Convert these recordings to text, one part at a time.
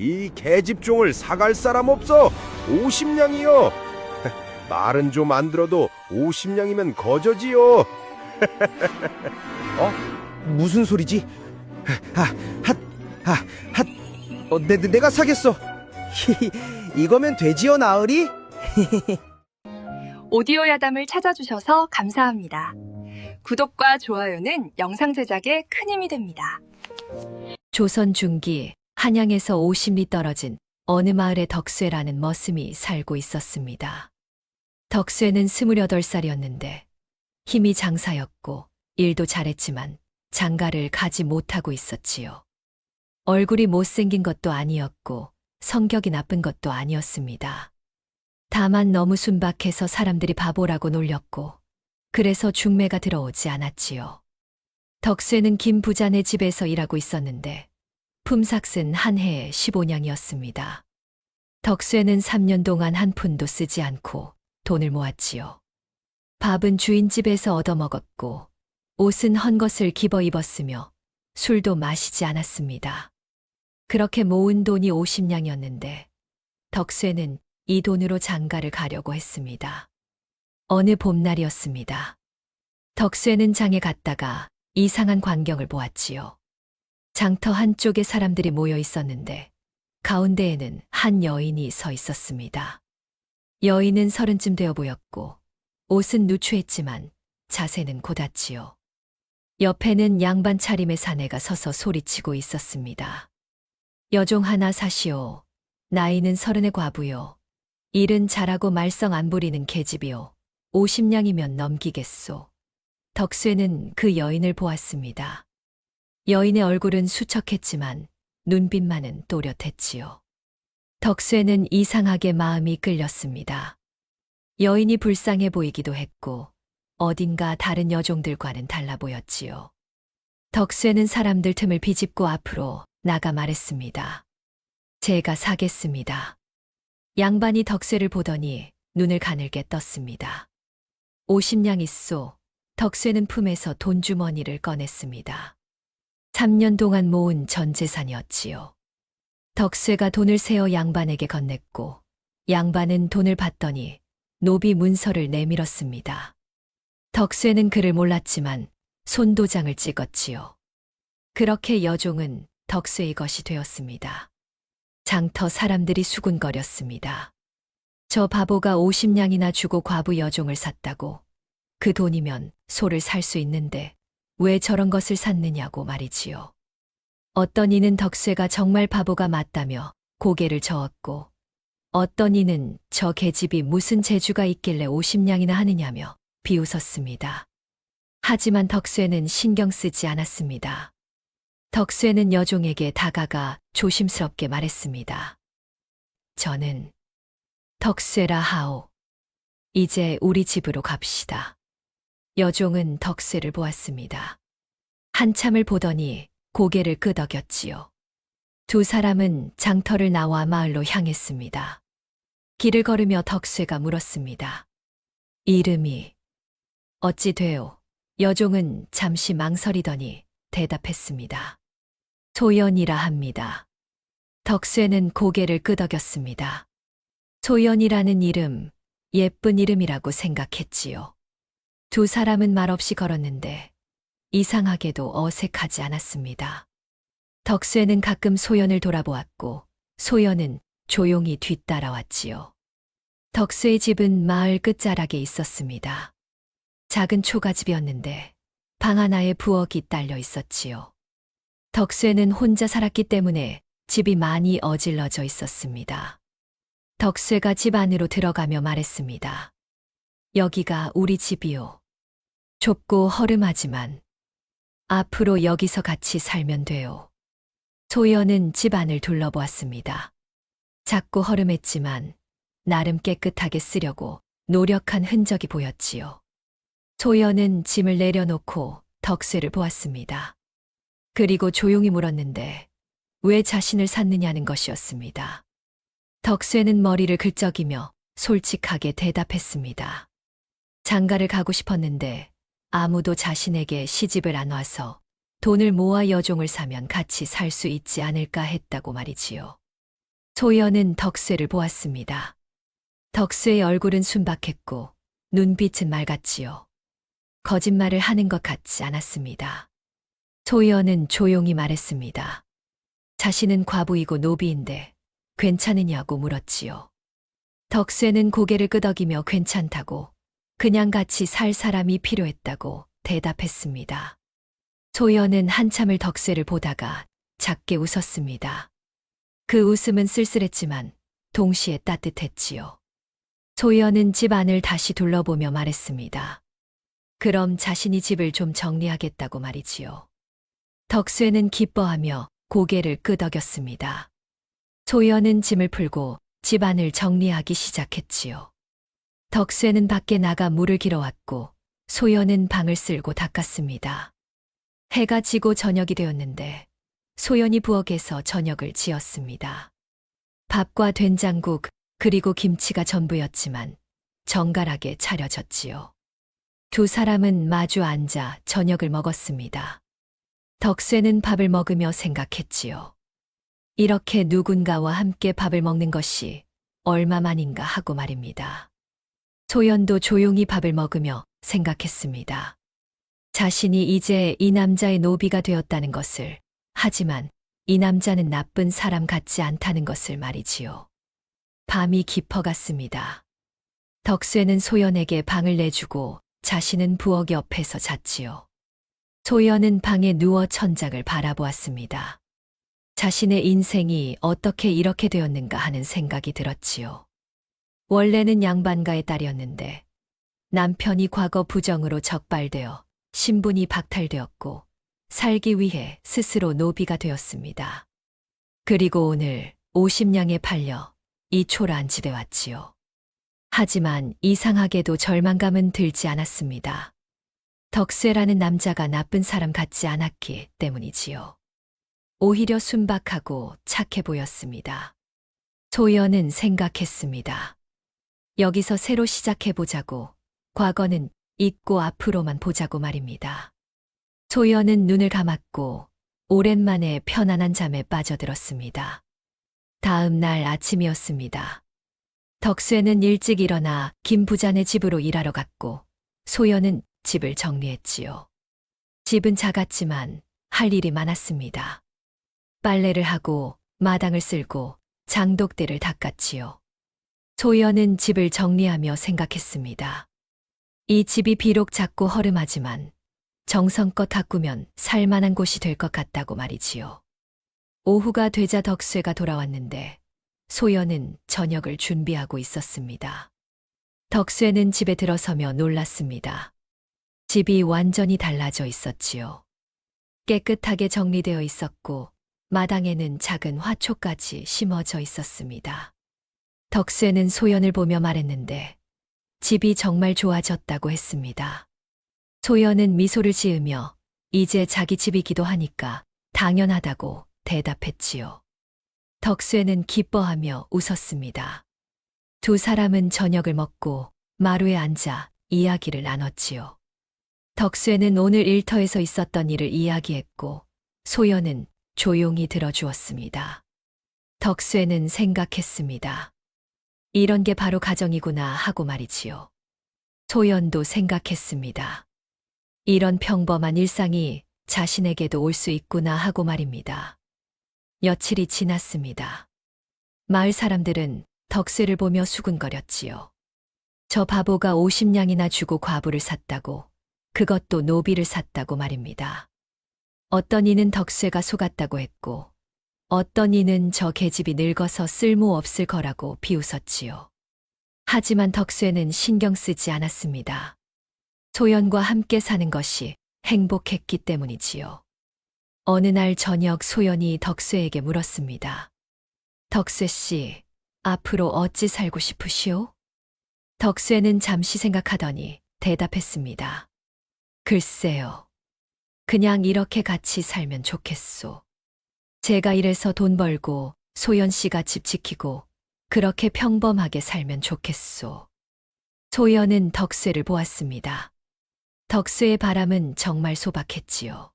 이 계집종을 사갈 사람 없어. 50냥이요. 말은 좀 안 들어도 50냥이면 거저지요. 무슨 소리지? 내가 사겠어. 이거면 되지요, 나으리? 오디오 야담을 찾아주셔서 감사합니다. 구독과 좋아요는 영상 제작에 큰 힘이 됩니다. 조선 중기 한양에서 50리 떨어진 어느 마을에 덕쇠라는 머슴이 살고 있었습니다. 덕쇠는 28살이었는데 힘이 장사였고 일도 잘했지만 장가를 가지 못하고 있었지요. 얼굴이 못생긴 것도 아니었고 성격이 나쁜 것도 아니었습니다. 다만 너무 순박해서 사람들이 바보라고 놀렸고 그래서 중매가 들어오지 않았지요. 덕쇠는 김 부자네 집에서 일하고 있었는데 품삯은 한 해에 15냥이었습니다. 덕쇠는 3년 동안 한 푼도 쓰지 않고 돈을 모았지요. 밥은 주인 집에서 얻어먹었고 옷은 헌것을 기버 입었으며 술도 마시지 않았습니다. 그렇게 모은 돈이 50냥이었는데 덕쇠는 이 돈으로 장가를 가려고 했습니다. 어느 봄날이었습니다. 덕쇠는 장에 갔다가 이상한 광경을 보았지요. 장터 한쪽에 사람들이 모여 있었는데 가운데에는 한 여인이 서 있었습니다. 여인은 30쯤 되어 보였고 옷은 누추했지만 자세는 고닫지요. 옆에는 양반 차림의 사내가 서서 소리치고 있었습니다. 여종 하나 사시오. 나이는 30의 과부요. 일은 잘하고 말썽 안 부리는 계집이요. 50냥이면 넘기겠소. 덕쇠는 그 여인을 보았습니다. 여인의 얼굴은 수척했지만 눈빛만은 또렷했지요. 덕쇠는 이상하게 마음이 끌렸습니다. 여인이 불쌍해 보이기도 했고 어딘가 다른 여종들과는 달라 보였지요. 덕쇠는 사람들 틈을 비집고 앞으로 나가 말했습니다. 제가 사겠습니다. 양반이 덕쇠를 보더니 눈을 가늘게 떴습니다. 50냥 있소. 덕쇠는 품에서 돈주머니를 꺼냈습니다. 3년 동안 모은 전 재산이었지요. 덕쇠가 돈을 세어 양반에게 건넸고 양반은 돈을 받더니 노비 문서를 내밀었습니다. 덕쇠는 그를 몰랐지만 손도장을 찍었지요. 그렇게 여종은 덕쇠의 것이 되었습니다. 장터 사람들이 수군거렸습니다. 저 바보가 50냥이나 주고 과부 여종을 샀다고. 그 돈이면 소를 살 수 있는데 왜 저런 것을 샀느냐고 말이지요. 어떤 이는 덕쇠가 정말 바보가 맞다며 고개를 저었고 어떤 이는 저 계집이 무슨 재주가 있길래 50냥이나 하느냐며 비웃었습니다. 하지만 덕쇠는 신경 쓰지 않았습니다. 덕쇠는 여종에게 다가가 조심스럽게 말했습니다. 저는 덕쇠라 하오. 이제 우리 집으로 갑시다. 여종은 덕쇠를 보았습니다. 한참을 보더니 고개를 끄덕였지요. 두 사람은 장터를 나와 마을로 향했습니다. 길을 걸으며 덕쇠가 물었습니다. 이름이 어찌 되오? 여종은 잠시 망설이더니 대답했습니다. 소연이라 합니다. 덕쇠는 고개를 끄덕였습니다. 소연이라는 이름, 예쁜 이름이라고 생각했지요. 두 사람은 말없이 걸었는데 이상하게도 어색하지 않았습니다. 덕쇠는 가끔 소연을 돌아보았고 소연은 조용히 뒤따라왔지요. 덕쇠의 집은 마을 끝자락에 있었습니다. 작은 초가집이었는데 방 하나에 부엌이 딸려 있었지요. 덕쇠는 혼자 살았기 때문에 집이 많이 어질러져 있었습니다. 덕쇠가 집 안으로 들어가며 말했습니다. 여기가 우리 집이요. 좁고 허름하지만 앞으로 여기서 같이 살면 돼요. 소연은 집 안을 둘러보았습니다. 작고 허름했지만 나름 깨끗하게 쓰려고 노력한 흔적이 보였지요. 소연은 짐을 내려놓고 덕쇠를 보았습니다. 그리고 조용히 물었는데 왜 자신을 샀느냐는 것이었습니다. 덕쇠는 머리를 긁적이며 솔직하게 대답했습니다. 장가를 가고 싶었는데 아무도 자신에게 시집을 안 와서 돈을 모아 여종을 사면 같이 살 수 있지 않을까 했다고 말이지요. 소연은 덕쇠를 보았습니다. 덕쇠의 얼굴은 순박했고 눈빛은 맑았지요. 거짓말을 하는 것 같지 않았습니다. 소연은 조용히 말했습니다. 자신은 과부이고 노비인데 괜찮으냐고 물었지요. 덕쇠는 고개를 끄덕이며 괜찮다고, 그냥 같이 살 사람이 필요했다고 대답했습니다. 소연은 한참을 덕쇠를 보다가 작게 웃었습니다. 그 웃음은 쓸쓸했지만 동시에 따뜻했지요. 소연은 집 안을 다시 둘러보며 말했습니다. 그럼 자신이 집을 좀 정리하겠다고 말이지요. 덕쇠는 기뻐하며 고개를 끄덕였습니다. 소연은 짐을 풀고 집 안을 정리하기 시작했지요. 덕쇠는 밖에 나가 물을 길어왔고 소연은 방을 쓸고 닦았습니다. 해가 지고 저녁이 되었는데 소연이 부엌에서 저녁을 지었습니다. 밥과 된장국 그리고 김치가 전부였지만 정갈하게 차려졌지요. 두 사람은 마주 앉아 저녁을 먹었습니다. 덕쇠는 밥을 먹으며 생각했지요. 이렇게 누군가와 함께 밥을 먹는 것이 얼마만인가 하고 말입니다. 소연도 조용히 밥을 먹으며 생각했습니다. 자신이 이제 이 남자의 노비가 되었다는 것을, 하지만 이 남자는 나쁜 사람 같지 않다는 것을 말이지요. 밤이 깊어갔습니다. 덕쇠는 소연에게 방을 내주고 자신은 부엌 옆에서 잤지요. 소연은 방에 누워 천장을 바라보았습니다. 자신의 인생이 어떻게 이렇게 되었는가 하는 생각이 들었지요. 원래는 양반가의 딸이었는데 남편이 과거 부정으로 적발되어 신분이 박탈되었고 살기 위해 스스로 노비가 되었습니다. 그리고 오늘 50냥에 팔려 이 초라한 집에 왔지요. 하지만 이상하게도 절망감은 들지 않았습니다. 덕쇠라는 남자가 나쁜 사람 같지 않았기 때문이지요. 오히려 순박하고 착해 보였습니다. 소연은 생각했습니다. 여기서 새로 시작해보자고, 과거는 잊고 앞으로만 보자고 말입니다. 소연은 눈을 감았고 오랜만에 편안한 잠에 빠져들었습니다. 다음 날 아침이었습니다. 덕쇠는 일찍 일어나 김 부자네 집으로 일하러 갔고 소연은 집을 정리했지요. 집은 작았지만 할 일이 많았습니다. 빨래를 하고 마당을 쓸고 장독대를 닦았지요. 소연은 집을 정리하며 생각했습니다. 이 집이 비록 작고 허름하지만 정성껏 가꾸면 살만한 곳이 될 것 같다고 말이지요. 오후가 되자 덕쇠가 돌아왔는데 소연은 저녁을 준비하고 있었습니다. 덕쇠는 집에 들어서며 놀랐습니다. 집이 완전히 달라져 있었지요. 깨끗하게 정리되어 있었고 마당에는 작은 화초까지 심어져 있었습니다. 덕쇠는 소연을 보며 말했는데 집이 정말 좋아졌다고 했습니다. 소연은 미소를 지으며 이제 자기 집이기도 하니까 당연하다고 대답했지요. 덕쇠는 기뻐하며 웃었습니다. 두 사람은 저녁을 먹고 마루에 앉아 이야기를 나눴지요. 덕쇠는 오늘 일터에서 있었던 일을 이야기했고 소연은 조용히 들어주었습니다. 덕쇠는 생각했습니다. 이런 게 바로 가정이구나 하고 말이지요. 소연도 생각했습니다. 이런 평범한 일상이 자신에게도 올 수 있구나 하고 말입니다. 며칠이 지났습니다. 마을 사람들은 덕쇠를 보며 수군거렸지요. 저 바보가 50냥이나 주고 과부를 샀다고, 그것도 노비를 샀다고 말입니다. 어떤 이는 덕쇠가 속았다고 했고 어떤 이는 저 계집이 늙어서 쓸모없을 거라고 비웃었지요. 하지만 덕쇠는 신경 쓰지 않았습니다. 소연과 함께 사는 것이 행복했기 때문이지요. 어느 날 저녁 소연이 덕쇠에게 물었습니다. 덕쇠 씨, 앞으로 어찌 살고 싶으시오? 덕쇠는 잠시 생각하더니 대답했습니다. 글쎄요. 그냥 이렇게 같이 살면 좋겠소. 제가 일해서 돈 벌고 소연 씨가 집 지키고 그렇게 평범하게 살면 좋겠소. 소연은 덕쇠를 보았습니다. 덕쇠의 바람은 정말 소박했지요.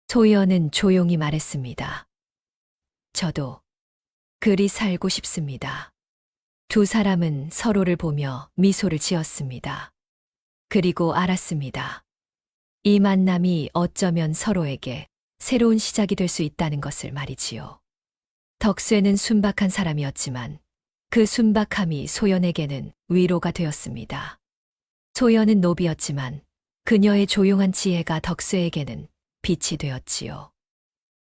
소연은 조용히 말했습니다. 저도 그리 살고 싶습니다. 두 사람은 서로를 보며 미소를 지었습니다. 그리고 알았습니다. 이 만남이 어쩌면 서로에게 새로운 시작이 될 수 있다는 것을 말이지요. 덕수는 순박한 사람이었지만 그 순박함이 소연에게는 위로가 되었습니다. 소연은 노비였지만 그녀의 조용한 지혜가 덕수에게는 빛이 되었지요.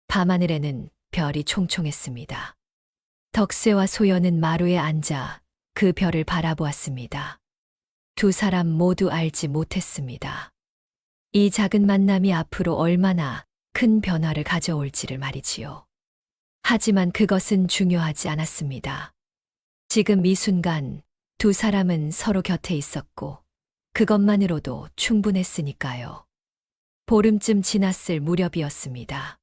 밤하늘에는 별이 총총했습니다. 덕수와 소연은 마루에 앉아 그 별을 바라보았습니다. 두 사람 모두 알지 못했습니다. 이 작은 만남이 앞으로 얼마나 큰 변화를 가져올지를 말이지요. 하지만 그것은 중요하지 않았습니다. 지금 이 순간 두 사람은 서로 곁에 있었고 그것만으로도 충분했으니까요. 보름쯤 지났을 무렵이었습니다.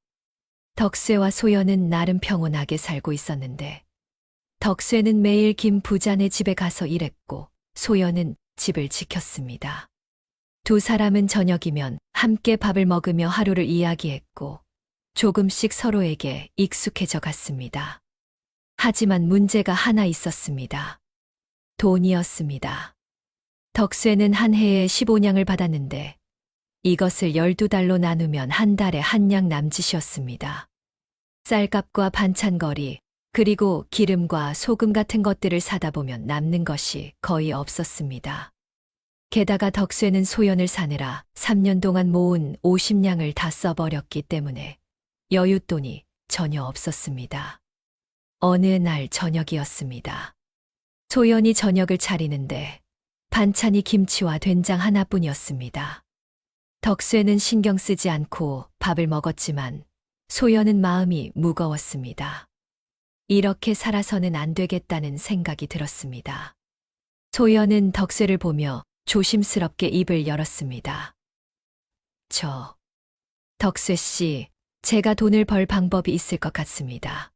덕쇠와 소연은 나름 평온하게 살고 있었는데 덕쇠는 매일 김 부자네 집에 가서 일했고 소연은 집을 지켰습니다. 두 사람은 저녁이면 함께 밥을 먹으며 하루를 이야기했고 조금씩 서로에게 익숙해져 갔습니다. 하지만 문제가 하나 있었습니다. 돈이었습니다. 덕쇠는 한 해에 15냥을 받았는데 이것을 12달로 나누면 한 달에 한 냥 남짓이었습니다. 쌀값과 반찬거리, 그리고 기름과 소금 같은 것들을 사다 보면 남는 것이 거의 없었습니다. 게다가 덕쇠는 소연을 사느라 3년 동안 모은 50냥을 다 써버렸기 때문에 여윳돈이 전혀 없었습니다. 어느 날 저녁이었습니다. 소연이 저녁을 차리는데 반찬이 김치와 된장 하나뿐이었습니다. 덕쇠는 신경 쓰지 않고 밥을 먹었지만 소연은 마음이 무거웠습니다. 이렇게 살아서는 안 되겠다는 생각이 들었습니다. 소연은 덕쇠를 보며 조심스럽게 입을 열었습니다. 덕쇠 씨, 제가 돈을 벌 방법이 있을 것 같습니다.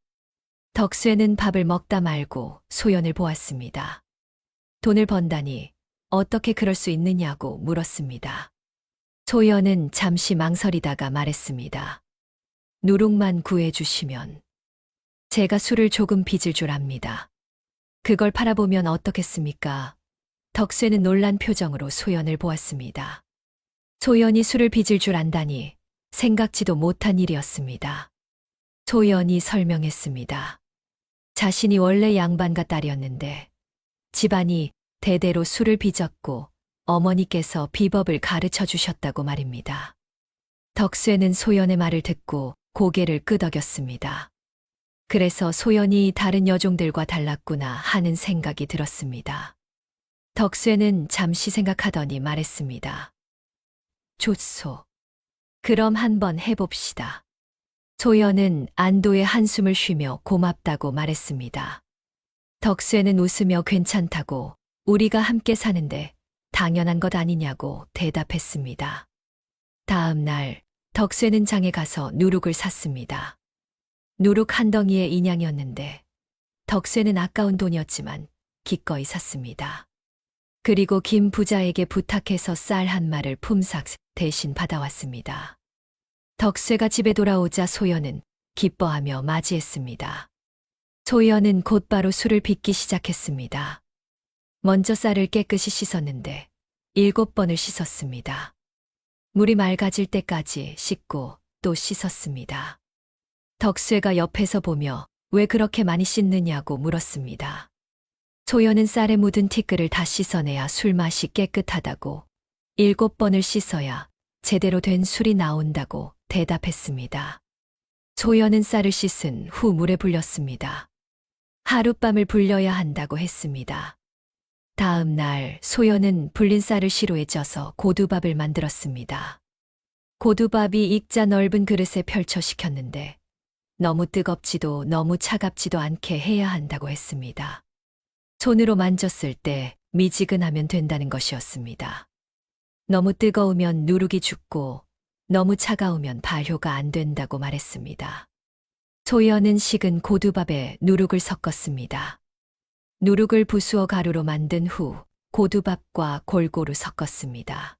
덕쇠는 밥을 먹다 말고 소연을 보았습니다. 돈을 번다니 어떻게 그럴 수 있느냐고 물었습니다. 소연은 잠시 망설이다가 말했습니다. 누룩만 구해주시면 제가 술을 조금 빚을 줄 압니다. 그걸 팔아보면 어떻겠습니까? 덕쇠는 놀란 표정으로 소연을 보았습니다. 소연이 술을 빚을 줄 안다니 생각지도 못한 일이었습니다. 소연이 설명했습니다. 자신이 원래 양반가 딸이었는데 집안이 대대로 술을 빚었고 어머니께서 비법을 가르쳐 주셨다고 말입니다. 덕쇠는 소연의 말을 듣고 고개를 끄덕였습니다. 그래서 소연이 다른 여종들과 달랐구나 하는 생각이 들었습니다. 덕쇠는 잠시 생각하더니 말했습니다. 좋소. 그럼 한번 해봅시다. 소연은 안도의 한숨을 쉬며 고맙다고 말했습니다. 덕쇠는 웃으며 괜찮다고 우리가 함께 사는데 당연한 것 아니냐고 대답했습니다. 다음 날 덕쇠는 장에 가서 누룩을 샀습니다. 누룩 한 덩이에 2냥이었는데 덕쇠는 아까운 돈이었지만 기꺼이 샀습니다. 그리고 김 부자에게 부탁해서 쌀 한 마를 품삯 대신 받아왔습니다. 덕쇠가 집에 돌아오자 소연은 기뻐하며 맞이했습니다. 소연은 곧바로 술을 빚기 시작했습니다. 먼저 쌀을 깨끗이 씻었는데 7번을 씻었습니다. 물이 맑아질 때까지 씻고 또 씻었습니다. 덕쇠가 옆에서 보며 왜 그렇게 많이 씻느냐고 물었습니다. 소연은 쌀에 묻은 티끌을 다 씻어내야 술맛이 깨끗하다고 7번을 씻어야 제대로 된 술이 나온다고 대답했습니다. 소연은 쌀을 씻은 후 물에 불렸습니다. 하룻밤을 불려야 한다고 했습니다. 다음 날 소연은 불린 쌀을 시루에 쪄서 고두밥을 만들었습니다. 고두밥이 익자 넓은 그릇에 펼쳐 식혔는데 너무 뜨겁지도 너무 차갑지도 않게 해야 한다고 했습니다. 손으로 만졌을 때 미지근하면 된다는 것이었습니다. 너무 뜨거우면 누룩이 죽고 너무 차가우면 발효가 안 된다고 말했습니다. 소연은 식은 고두밥에 누룩을 섞었습니다. 누룩을 부수어 가루로 만든 후 고두밥과 골고루 섞었습니다.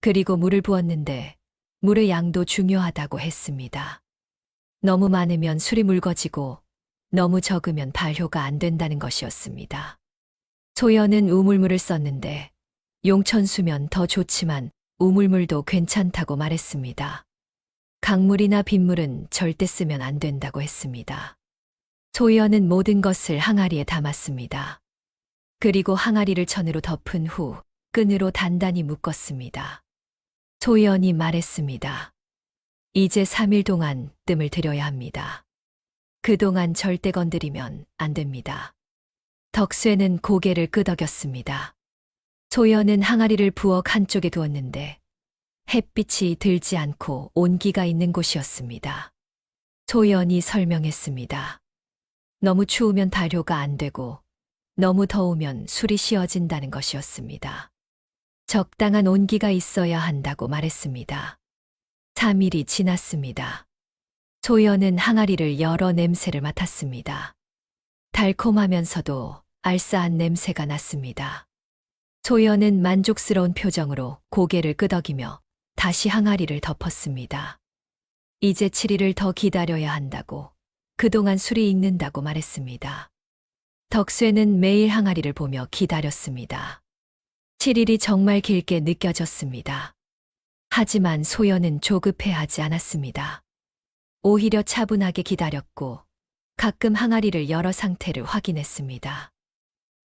그리고 물을 부었는데 물의 양도 중요하다고 했습니다. 너무 많으면 술이 묽어지고 너무 적으면 발효가 안 된다는 것이었습니다. 소연은 우물물을 썼는데 용천수면 더 좋지만 우물물도 괜찮다고 말했습니다. 강물이나 빗물은 절대 쓰면 안 된다고 했습니다. 소연은 모든 것을 항아리에 담았습니다. 그리고 항아리를 천으로 덮은 후 끈으로 단단히 묶었습니다. 소연이 말했습니다. 이제 3일 동안 뜸을 들여야 합니다. 그동안 절대 건드리면 안 됩니다. 덕쇠는 고개를 끄덕였습니다. 소연은 항아리를 부엌 한쪽에 두었는데 햇빛이 들지 않고 온기가 있는 곳이었습니다. 소연이 설명했습니다. 너무 추우면 발효가 안 되고 너무 더우면 술이 쉬어진다는 것이었습니다. 적당한 온기가 있어야 한다고 말했습니다. 3일이 지났습니다. 소연은 항아리를 열어 냄새를 맡았습니다. 달콤하면서도 알싸한 냄새가 났습니다. 소연은 만족스러운 표정으로 고개를 끄덕이며 다시 항아리를 덮었습니다. 이제 7일을 더 기다려야 한다고, 그동안 술이 익는다고 말했습니다. 덕쇠는 매일 항아리를 보며 기다렸습니다. 7일이 정말 길게 느껴졌습니다. 하지만 소연은 조급해하지 않았습니다. 오히려 차분하게 기다렸고 가끔 항아리를 열어 상태를 확인했습니다.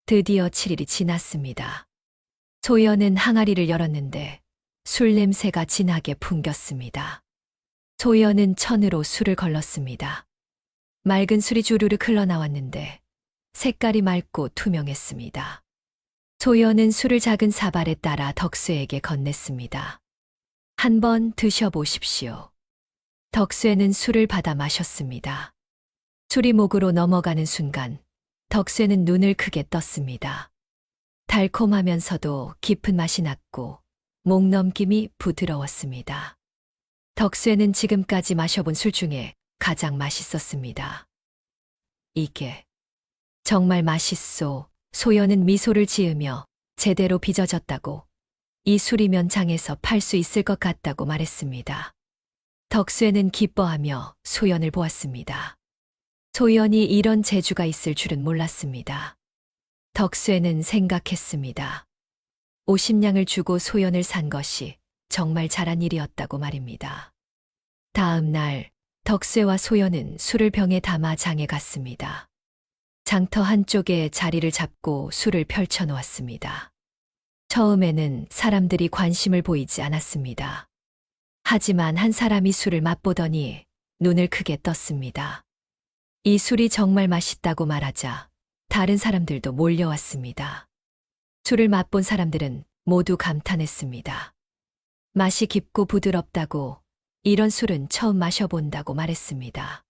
드디어 7일이 지났습니다. 소연은 항아리를 열었는데 술 냄새가 진하게 풍겼습니다. 소연은 천으로 술을 걸렀습니다. 맑은 술이 주르륵 흘러나왔는데 색깔이 맑고 투명했습니다. 소연은 술을 작은 사발에 따라 덕쇠에게 건넸습니다. 한번 드셔보십시오. 덕쇠는 술을 받아 마셨습니다. 술이 목으로 넘어가는 순간 덕쇠는 눈을 크게 떴습니다. 달콤하면서도 깊은 맛이 났고 목 넘김이 부드러웠습니다. 덕쇠는 지금까지 마셔본 술 중에 가장 맛있었습니다. 이게 정말 맛있소. 소연은 미소를 지으며 제대로 빚어졌다고, 이 술이면 장에서 팔 수 있을 것 같다고 말했습니다. 덕쇠는 기뻐하며 소연을 보았습니다. 소연이 이런 재주가 있을 줄은 몰랐습니다. 덕쇠는 생각했습니다. 50냥을 주고 소연을 산 것이 정말 잘한 일이었다고 말입니다. 다음 날 덕쇠와 소연은 술을 병에 담아 장에 갔습니다. 장터 한쪽에 자리를 잡고 술을 펼쳐 놓았습니다. 처음에는 사람들이 관심을 보이지 않았습니다. 하지만 한 사람이 술을 맛보더니 눈을 크게 떴습니다. 이 술이 정말 맛있다고 말하자 다른 사람들도 몰려왔습니다. 술을 맛본 사람들은 모두 감탄했습니다. 맛이 깊고 부드럽다고, 이런 술은 처음 마셔본다고 말했습니다.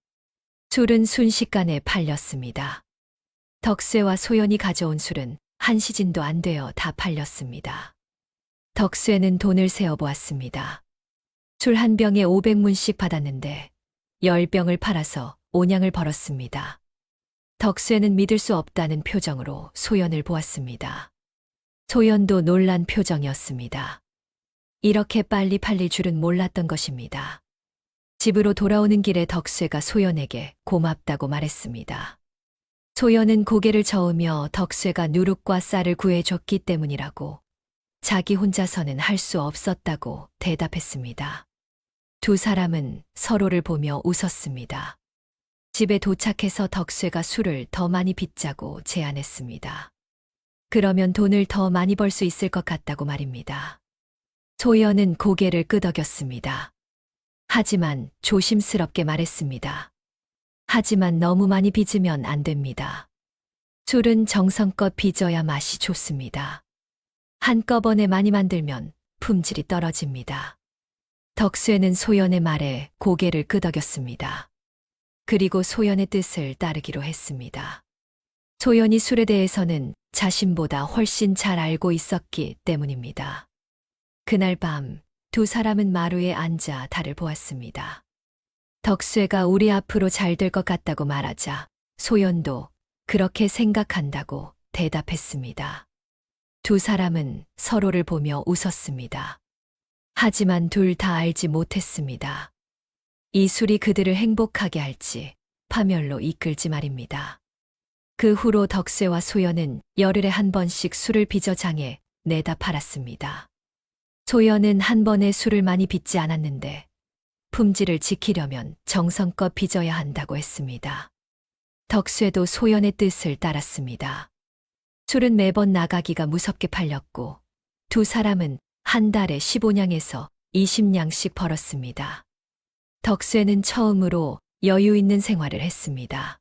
술은 순식간에 팔렸습니다. 덕쇠와 소연이 가져온 술은 한 시진도 안 되어 다 팔렸습니다. 덕쇠는 돈을 세어보았습니다. 술 한 병에 500문씩 받았는데 10병을 팔아서 5냥을 벌었습니다. 덕쇠는 믿을 수 없다는 표정으로 소연을 보았습니다. 소연도 놀란 표정이었습니다. 이렇게 빨리 팔릴 줄은 몰랐던 것입니다. 집으로 돌아오는 길에 덕쇠가 소연에게 고맙다고 말했습니다. 소연은 고개를 저으며 덕쇠가 누룩과 쌀을 구해줬기 때문이라고, 자기 혼자서는 할 수 없었다고 대답했습니다. 두 사람은 서로를 보며 웃었습니다. 집에 도착해서 덕쇠가 술을 더 많이 빚자고 제안했습니다. 그러면 돈을 더 많이 벌 수 있을 것 같다고 말입니다. 소연은 고개를 끄덕였습니다. 하지만 조심스럽게 말했습니다. 하지만 너무 많이 빚으면 안 됩니다. 술은 정성껏 빚어야 맛이 좋습니다. 한꺼번에 많이 만들면 품질이 떨어집니다. 덕쇠는 소연의 말에 고개를 끄덕였습니다. 그리고 소연의 뜻을 따르기로 했습니다. 소연이 술에 대해서는 자신보다 훨씬 잘 알고 있었기 때문입니다. 그날 밤 두 사람은 마루에 앉아 달을 보았습니다. 덕쇠가 우리 앞으로 잘 될 것 같다고 말하자 소연도 그렇게 생각한다고 대답했습니다. 두 사람은 서로를 보며 웃었습니다. 하지만 둘 다 알지 못했습니다. 이 술이 그들을 행복하게 할지 파멸로 이끌지 말입니다. 그 후로 덕쇠와 소연은 열흘에 한 번씩 술을 빚어 장에 내다 팔았습니다. 소연은 한 번에 술을 많이 빚지 않았는데 품질을 지키려면 정성껏 빚어야 한다고 했습니다. 덕쇠도 소연의 뜻을 따랐습니다. 술은 매번 나가기가 무섭게 팔렸고 두 사람은 한 달에 15냥에서 20냥씩 벌었습니다. 덕쇠는 처음으로 여유 있는 생활을 했습니다.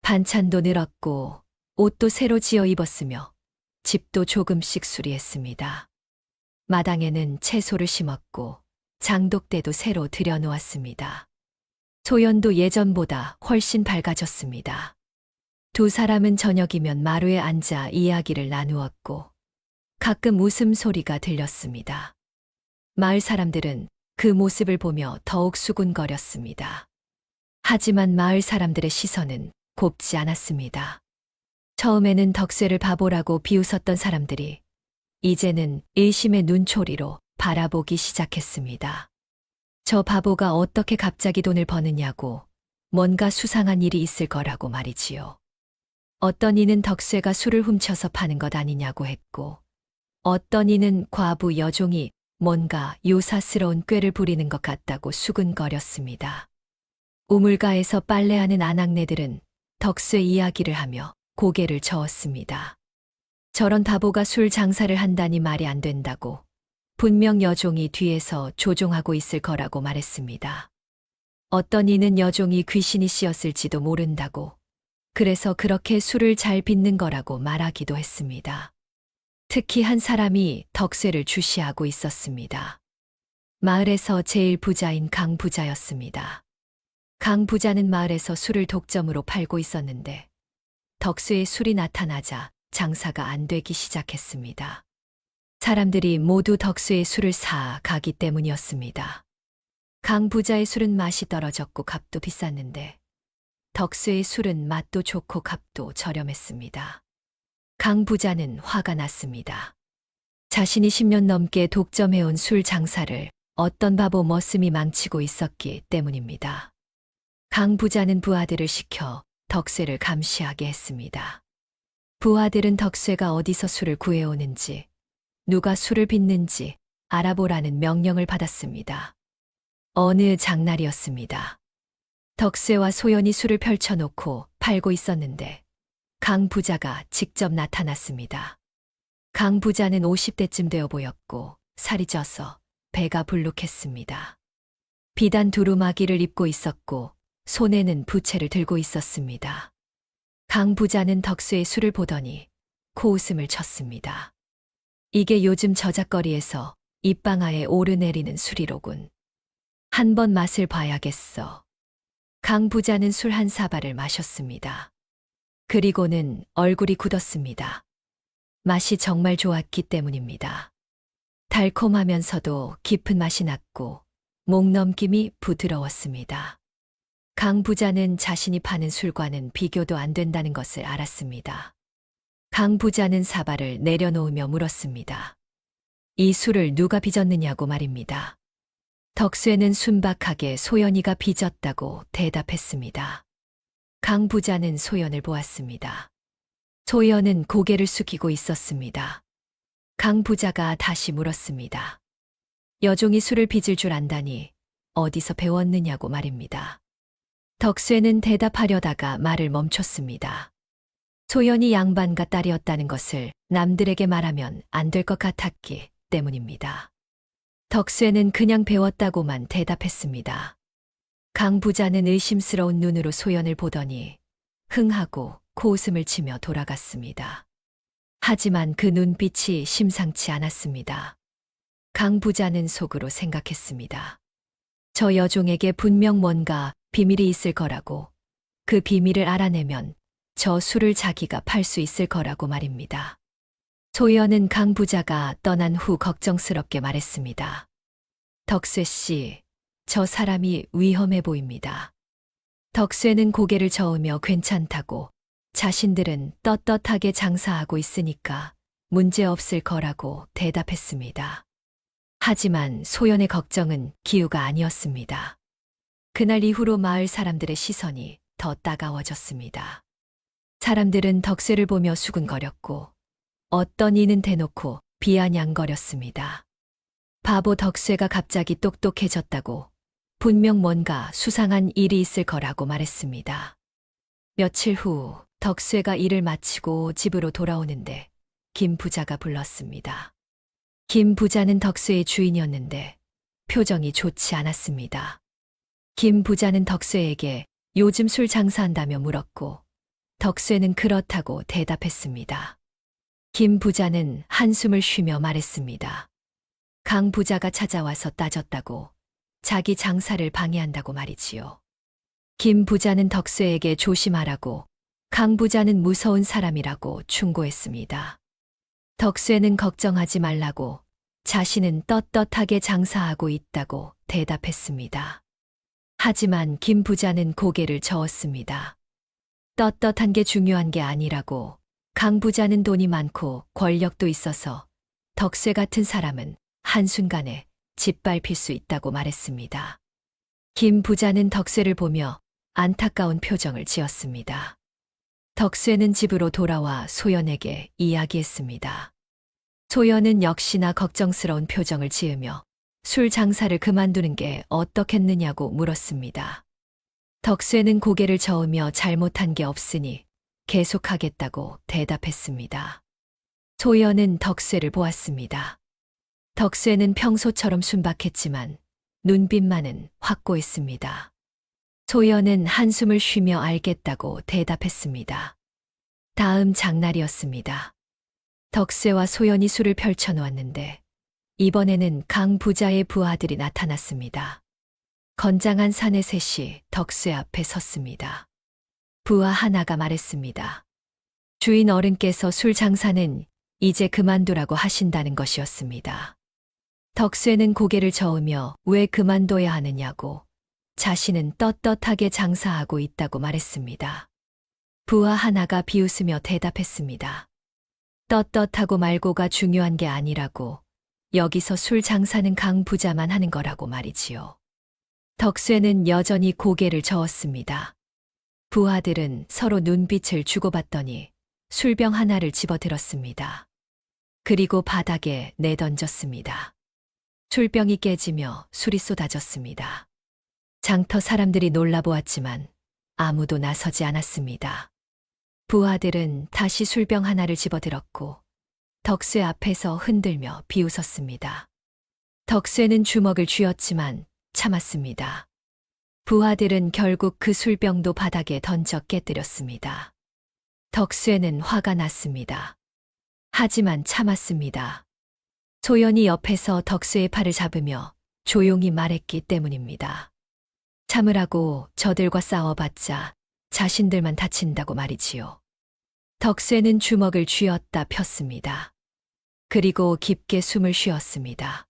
반찬도 늘었고 옷도 새로 지어 입었으며 집도 조금씩 수리했습니다. 마당에는 채소를 심었고 장독대도 새로 들여놓았습니다. 소연도 예전보다 훨씬 밝아졌습니다. 두 사람은 저녁이면 마루에 앉아 이야기를 나누었고 가끔 웃음소리가 들렸습니다. 마을 사람들은 그 모습을 보며 더욱 수군거렸습니다. 하지만 마을 사람들의 시선은 곱지 않았습니다. 처음에는 덕쇠를 바보라고 비웃었던 사람들이 이제는 의심의 눈초리로 바라보기 시작했습니다. 저 바보가 어떻게 갑자기 돈을 버느냐고 뭔가 수상한 일이 있을 거라고 말이지요. 어떤 이는 덕쇠가 술을 훔쳐서 파는 것 아니냐고 했고 어떤 이는 과부 여종이 뭔가 요사스러운 꾀를 부리는 것 같다고 수근거렸습니다. 우물가에서 빨래하는 아낙네들은 덕쇠 이야기를 하며 고개를 저었습니다. 저런 바보가 술 장사를 한다니 말이 안 된다고 분명 여종이 뒤에서 조종하고 있을 거라고 말했습니다. 어떤 이는 여종이 귀신이 씌었을지도 모른다고 그래서 그렇게 술을 잘 빚는 거라고 말하기도 했습니다. 특히 한 사람이 덕쇠를 주시하고 있었습니다. 마을에서 제일 부자인 강 부자였습니다. 강 부자는 마을에서 술을 독점으로 팔고 있었는데 덕쇠의 술이 나타나자 장사가 안 되기 시작했습니다. 사람들이 모두 덕쇠의 술을 사 가기 때문이었습니다. 강 부자의 술은 맛이 떨어졌고 값도 비쌌는데 덕쇠의 술은 맛도 좋고 값도 저렴했습니다. 강 부자는 화가 났습니다. 자신이 10년 넘게 독점해온 술 장사를 어떤 바보 머슴이 망치고 있었기 때문입니다. 강 부자는 부하들을 시켜 덕쇠를 감시하게 했습니다. 부하들은 덕쇠가 어디서 술을 구해오는지, 누가 술을 빚는지 알아보라는 명령을 받았습니다. 어느 장날이었습니다. 덕쇠와 소연이 술을 펼쳐놓고 팔고 있었는데 강 부자가 직접 나타났습니다. 강 부자는 50대쯤 되어 보였고 살이 쪄서 배가 불룩했습니다. 비단 두루마기를 입고 있었고 손에는 부채를 들고 있었습니다. 강 부자는 덕쇠의 술을 보더니 코웃음을 쳤습니다. 이게 요즘 저작거리에서 입방아에 오르내리는 술이로군. 한번 맛을 봐야겠어. 강 부자는 술 한 사발을 마셨습니다. 그리고는 얼굴이 굳었습니다. 맛이 정말 좋았기 때문입니다. 달콤하면서도 깊은 맛이 났고 목넘김이 부드러웠습니다. 강 부자는 자신이 파는 술과는 비교도 안 된다는 것을 알았습니다. 강 부자는 사발을 내려놓으며 물었습니다. 이 술을 누가 빚었느냐고 말입니다. 덕쇠는 순박하게 소연이가 빚었다고 대답했습니다. 강 부자는 소연을 보았습니다. 소연은 고개를 숙이고 있었습니다. 강 부자가 다시 물었습니다. 여종이 술을 빚을 줄 안다니 어디서 배웠느냐고 말입니다. 덕쇠는 대답하려다가 말을 멈췄습니다. 소연이 양반가 딸이었다는 것을 남들에게 말하면 안 될 것 같았기 때문입니다. 덕쇠는 그냥 배웠다고만 대답했습니다. 강 부자는 의심스러운 눈으로 소연을 보더니 흥하고 코웃음을 치며 돌아갔습니다. 하지만 그 눈빛이 심상치 않았습니다. 강 부자는 속으로 생각했습니다. 저 여종에게 분명 뭔가 비밀이 있을 거라고, 그 비밀을 알아내면 저 술을 자기가 팔 수 있을 거라고 말입니다. 소연은 강 부자가 떠난 후 걱정스럽게 말했습니다. 덕쇠 씨, 저 사람이 위험해 보입니다. 덕쇠는 고개를 저으며 괜찮다고, 자신들은 떳떳하게 장사하고 있으니까 문제 없을 거라고 대답했습니다. 하지만 소연의 걱정은 기우가 아니었습니다. 그날 이후로 마을 사람들의 시선이 더 따가워졌습니다. 사람들은 덕쇠를 보며 수군거렸고 어떤 이는 대놓고 비아냥거렸습니다. 바보 덕쇠가 갑자기 똑똑해졌다고 분명 뭔가 수상한 일이 있을 거라고 말했습니다. 며칠 후 덕쇠가 일을 마치고 집으로 돌아오는데 김 부자가 불렀습니다. 김 부자는 덕쇠의 주인이었는데 표정이 좋지 않았습니다. 김 부자는 덕쇠에게 요즘 술 장사한다며 물었고 덕쇠는 그렇다고 대답했습니다. 김 부자는 한숨을 쉬며 말했습니다. 강 부자가 찾아와서 따졌다고 자기 장사를 방해한다고 말이지요. 김 부자는 덕쇠에게 조심하라고 강 부자는 무서운 사람이라고 충고했습니다. 덕쇠는 걱정하지 말라고 자신은 떳떳하게 장사하고 있다고 대답했습니다. 하지만 김 부자는 고개를 저었습니다. 떳떳한 게 중요한 게 아니라고 강 부자는 돈이 많고 권력도 있어서 덕쇠 같은 사람은 한순간에 짓밟힐 수 있다고 말했습니다. 김 부자는 덕쇠를 보며 안타까운 표정을 지었습니다. 덕쇠는 집으로 돌아와 소연에게 이야기했습니다. 소연은 역시나 걱정스러운 표정을 지으며 술 장사를 그만두는 게 어떻겠느냐고 물었습니다. 덕쇠는 고개를 저으며 잘못한 게 없으니 계속하겠다고 대답했습니다. 소연은 덕쇠를 보았습니다. 덕쇠는 평소처럼 순박했지만 눈빛만은 확고했습니다. 소연은 한숨을 쉬며 알겠다고 대답했습니다. 다음 장날이었습니다. 덕쇠와 소연이 술을 펼쳐놓았는데 이번에는 강 부자의 부하들이 나타났습니다. 건장한 사내 셋이 덕쇠 앞에 섰습니다. 부하 하나가 말했습니다. 주인 어른께서 술 장사는 이제 그만두라고 하신다는 것이었습니다. 덕쇠는 고개를 저으며 왜 그만둬야 하느냐고 자신은 떳떳하게 장사하고 있다고 말했습니다. 부하 하나가 비웃으며 대답했습니다. 떳떳하고 말고가 중요한 게 아니라고 여기서 술 장사는 강 부자만 하는 거라고 말이지요. 덕쇠는 여전히 고개를 저었습니다. 부하들은 서로 눈빛을 주고받더니 술병 하나를 집어들었습니다. 그리고 바닥에 내던졌습니다. 술병이 깨지며 술이 쏟아졌습니다. 장터 사람들이 놀라보았지만 아무도 나서지 않았습니다. 부하들은 다시 술병 하나를 집어들었고 덕쇠 앞에서 흔들며 비웃었습니다. 덕쇠는 주먹을 쥐었지만 참았습니다. 부하들은 결국 그 술병도 바닥에 던져 깨뜨렸습니다. 덕쇠는 화가 났습니다. 하지만 참았습니다. 소연이 옆에서 덕쇠의 팔을 잡으며 조용히 말했기 때문입니다. 참으라고 저들과 싸워봤자 자신들만 다친다고 말이지요. 덕쇠는 주먹을 쥐었다 폈습니다. 그리고 깊게 숨을 쉬었습니다.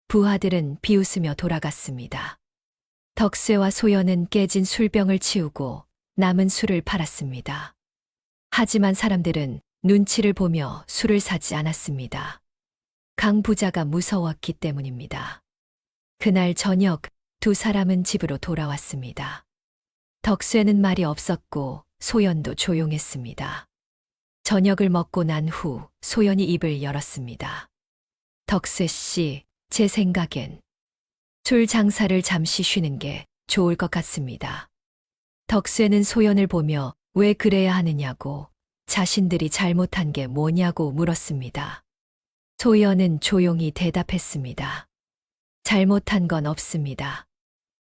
부하들은 비웃으며 돌아갔습니다. 덕쇠와 소연은 깨진 술병을 치우고 남은 술을 팔았습니다. 하지만 사람들은 눈치를 보며 술을 사지 않았습니다. 강 부자가 무서웠기 때문입니다. 그날 저녁 두 사람은 집으로 돌아왔습니다. 덕쇠는 말이 없었고 소연도 조용했습니다. 저녁을 먹고 난 후 소연이 입을 열었습니다. 덕쇠 씨, 제 생각엔 술 장사를 잠시 쉬는 게 좋을 것 같습니다. 덕쇠는 소연을 보며 왜 그래야 하느냐고 자신들이 잘못한 게 뭐냐고 물었습니다. 소연은 조용히 대답했습니다. 잘못한 건 없습니다.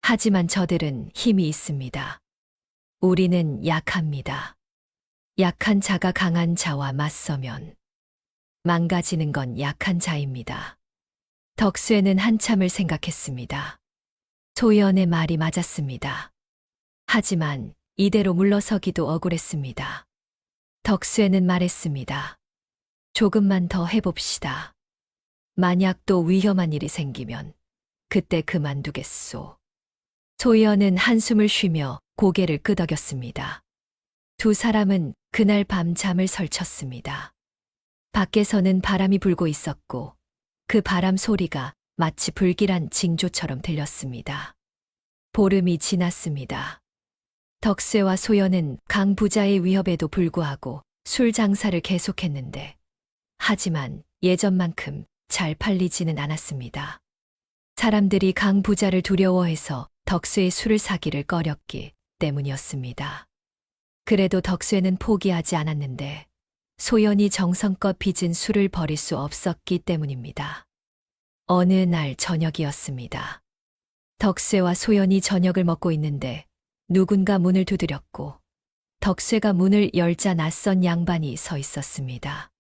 하지만 저들은 힘이 있습니다. 우리는 약합니다. 약한 자가 강한 자와 맞서면 망가지는 건 약한 자입니다. 덕쇠는 한참을 생각했습니다. 소연의 말이 맞았습니다. 하지만 이대로 물러서기도 억울했습니다. 덕쇠는 말했습니다. 조금만 더 해봅시다. 만약 또 위험한 일이 생기면 그때 그만두겠소. 소연은 한숨을 쉬며 고개를 끄덕였습니다. 두 사람은 그날 밤 잠을 설쳤습니다. 밖에서는 바람이 불고 있었고 그 바람 소리가 마치 불길한 징조처럼 들렸습니다. 보름이 지났습니다. 덕세와 소연은 강 부자의 위협에도 불구하고 술 장사를 계속했는데, 하지만 예전만큼 잘 팔리지는 않았습니다. 사람들이 강 부자를 두려워해서 덕세의 술을 사기를 꺼렸기 때문이었습니다. 그래도 덕세는 포기하지 않았는데, 소연이 정성껏 빚은 술을 버릴 수 없었기 때문입니다. 어느 날 저녁이었습니다. 덕세와 소연이 저녁을 먹고 있는데 누군가 문을 두드렸고, 덕세가 문을 열자 낯선 양반이 서 있었습니다.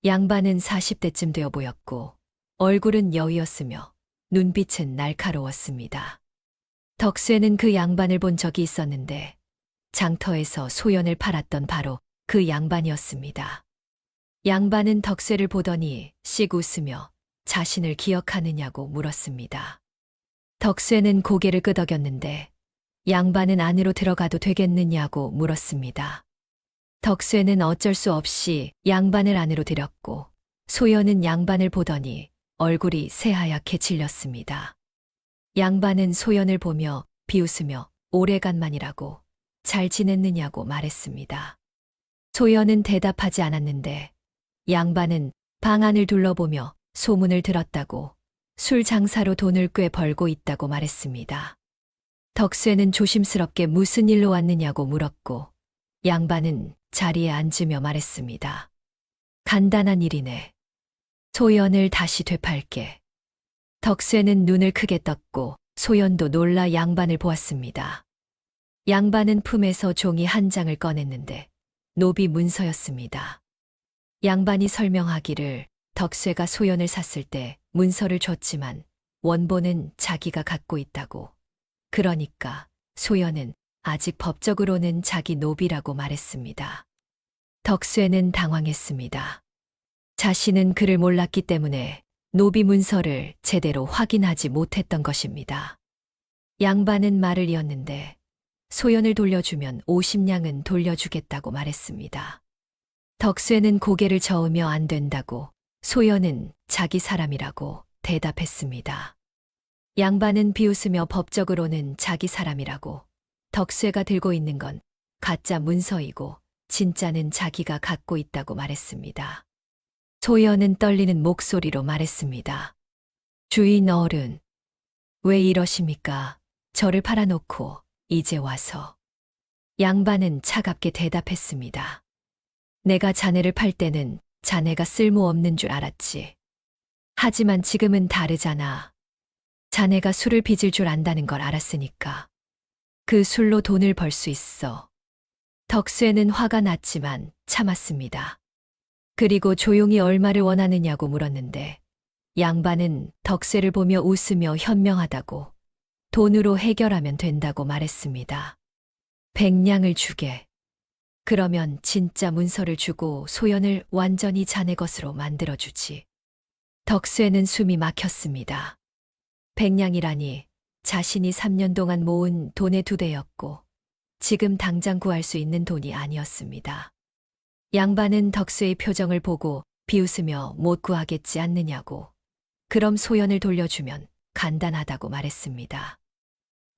양반은 40대쯤 되어 보였고 얼굴은 여위였으며 눈빛은 날카로웠습니다. 덕세는 그 양반을 본 적이 있었는데 장터에서 소연을 팔았던 바로 그 양반이었습니다. 양반은 덕세를 보더니 씩 웃으며 자신을 기억하느냐고 물었습니다. 덕세는 고개를 끄덕였는데 양반은 안으로 들어가도 되겠느냐고 물었습니다. 덕세는 어쩔 수 없이 양반을 안으로 들였고 소연은 양반을 보더니 얼굴이 새하얗게 질렸습니다. 양반은 소연을 보며 비웃으며 오래간만이라고 잘 지냈느냐고 말했습니다. 소연은 대답하지 않았는데 양반은 방 안을 둘러보며 소문을 들었다고 술 장사로 돈을 꽤 벌고 있다고 말했습니다. 덕세는 조심스럽게 무슨 일로 왔느냐고 물었고 양반은 자리에 앉으며 말했습니다. 간단한 일이네. 소연을 다시 되팔게. 덕세는 눈을 크게 떴고 소연도 놀라 양반을 보았습니다. 양반은 품에서 종이 한 장을 꺼냈는데 노비 문서였습니다. 양반이 설명하기를 덕세가 소연을 샀을 때 문서를 줬지만 원본은 자기가 갖고 있다고. 그러니까 소연은 아직 법적으로는 자기 노비라고 말했습니다. 덕세는 당황했습니다. 자신은 그를 몰랐기 때문에 노비 문서를 제대로 확인하지 못했던 것입니다. 양반은 말을 이었는데 소연을 돌려주면 50냥은 돌려주겠다고 말했습니다. 덕세는 고개를 저으며 안 된다고, 소연은 자기 사람이라고 대답했습니다. 양반은 비웃으며 법적으로는 자기 사람이라고, 덕세가 들고 있는 건 가짜 문서이고 진짜는 자기가 갖고 있다고 말했습니다. 소연은 떨리는 목소리로 말했습니다. 주인 어른, 왜 이러십니까? 저를 팔아놓고 이제 와서. 양반은 차갑게 대답했습니다. 내가 자네를 팔 때는 자네가 쓸모없는 줄 알았지. 하지만 지금은 다르잖아. 자네가 술을 빚을 줄 안다는 걸 알았으니까. 그 술로 돈을 벌 수 있어. 덕세는 화가 났지만 참았습니다. 그리고 조용히 얼마를 원하느냐고 물었는데 양반은 덕세를 보며 웃으며 현명하다고 돈으로 해결하면 된다고 말했습니다. 100냥을 주게. 그러면 진짜 문서를 주고 소연을 완전히 자네 것으로 만들어주지. 덕세는 숨이 막혔습니다. 100냥이라니 자신이 3년 동안 모은 돈의 2배였고 지금 당장 구할 수 있는 돈이 아니었습니다. 양반은 덕세의 표정을 보고 비웃으며 못 구하겠지 않느냐고. 그럼 소연을 돌려주면 간단하다고 말했습니다.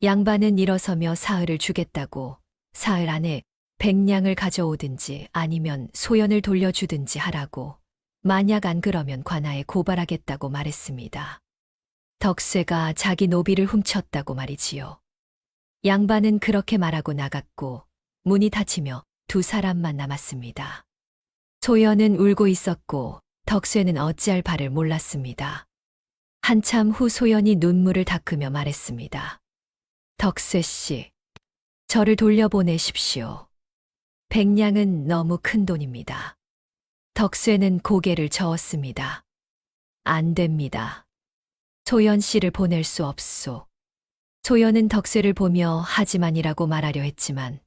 양반은 일어서며 사흘을 주겠다고, 사흘 안에 100냥을 가져오든지 아니면 소연을 돌려주든지 하라고, 만약 안 그러면 관아에 고발하겠다고 말했습니다. 덕세가 자기 노비를 훔쳤다고 말이지요. 양반은 그렇게 말하고 나갔고 문이 닫히며 2사람만 남았습니다. 소연은 울고 있었고 덕세는 어찌할 바를 몰랐습니다. 한참 후 소연이 눈물을 닦으며 말했습니다. 덕세 씨, 저를 돌려보내십시오. 100냥은 너무 큰 돈입니다. 덕세는 고개를 저었습니다. 안 됩니다. 소연 씨를 보낼 수 없소. 소연은 덕세를 보며 하지만이라고 말하려 했지만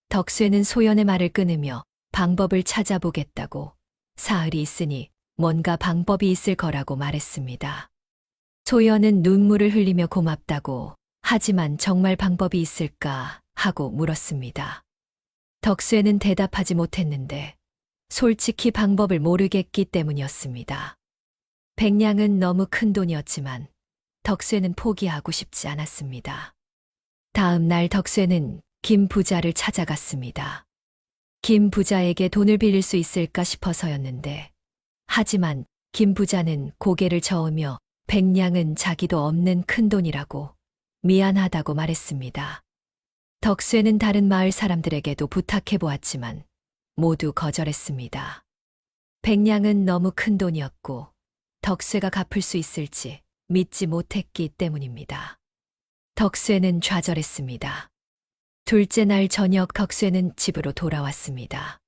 덕세는 소연의 말을 끊으며 방법을 찾아보겠다고, 사흘이 있으니 뭔가 방법이 있을 거라고 말했습니다. 소연은 눈물을 흘리며 고맙다고, 하지만 정말 방법이 있을까 하고 물었습니다. 덕세는 대답하지 못했는데 솔직히 방법을 모르겠기 때문이었습니다. 100냥은 너무 큰 돈이었지만 덕세는 포기하고 싶지 않았습니다. 다음 날 덕세는 김 부자를 찾아갔습니다. 김 부자에게 돈을 빌릴 수 있을까 싶어서였는데, 하지만 김 부자는 고개를 저으며 백냥은 자기도 없는 큰돈이라고 미안하다고 말했습니다. 덕쇠는 다른 마을 사람들에게도 부탁해 보았지만 모두 거절했습니다. 백냥은 너무 큰 돈이었고 덕쇠가 갚을 수 있을지 믿지 못했기 때문입니다. 덕쇠는 좌절했습니다. 둘째 날 저녁 덕쇠는 집으로 돌아왔습니다.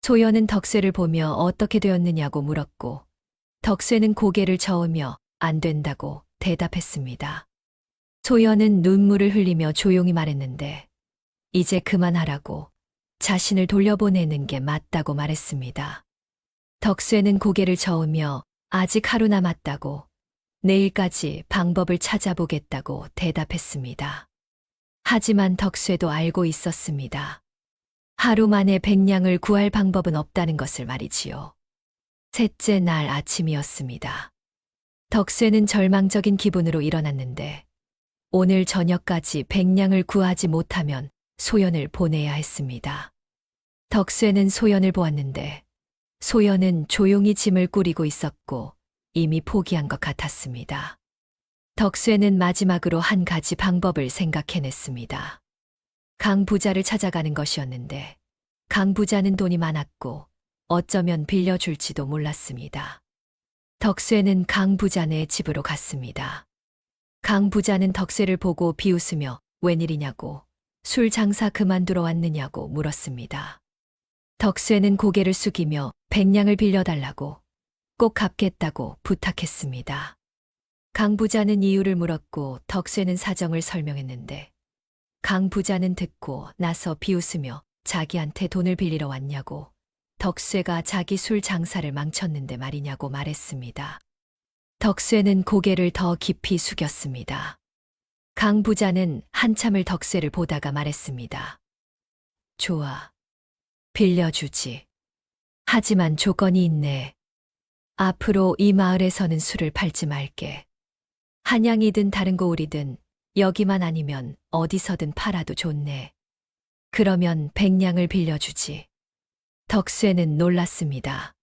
소연은 덕쇠를 보며 어떻게 되었느냐고 물었고 덕쇠는 고개를 저으며 안 된다고 대답했습니다. 소연은 눈물을 흘리며 조용히 말했는데 이제 그만하라고 자신을 돌려보내는 게 맞다고 말했습니다. 덕쇠는 고개를 저으며 아직 하루 남았다고 내일까지 방법을 찾아보겠다고 대답했습니다. 하지만 덕쇠도 알고 있었습니다. 하루 만에 백냥을 구할 방법은 없다는 것을 말이지요. 셋째 날 아침이었습니다. 덕쇠는 절망적인 기분으로 일어났는데 오늘 저녁까지 백냥을 구하지 못하면 소연을 보내야 했습니다. 덕쇠는 소연을 보았는데 소연은 조용히 짐을 꾸리고 있었고 이미 포기한 것 같았습니다. 덕쇠는 마지막으로 한 가지 방법을 생각해냈습니다. 강 부자를 찾아가는 것이었는데 강 부자는 돈이 많았고 어쩌면 빌려줄지도 몰랐습니다. 덕쇠는 강 부자네 집으로 갔습니다. 강 부자는 덕쇠를 보고 비웃으며 웬일이냐고 술 장사 그만두러 왔느냐고 물었습니다. 덕쇠는 고개를 숙이며 백냥을 빌려달라고 꼭 갚겠다고 부탁했습니다. 강 부자는 이유를 물었고 덕쇠는 사정을 설명했는데 강 부자는 듣고 나서 비웃으며 자기한테 돈을 빌리러 왔냐고 덕쇠가 자기 술 장사를 망쳤는데 말이냐고 말했습니다. 덕쇠는 고개를 더 깊이 숙였습니다. 강 부자는 한참을 덕쇠를 보다가 말했습니다. 좋아. 빌려주지. 하지만 조건이 있네. 앞으로 이 마을에서는 술을 팔지 말게. 한양이든 다른 고을이든 여기만 아니면 어디서든 팔아도 좋네. 그러면 백냥을 빌려주지. 덕쇠는 놀랐습니다.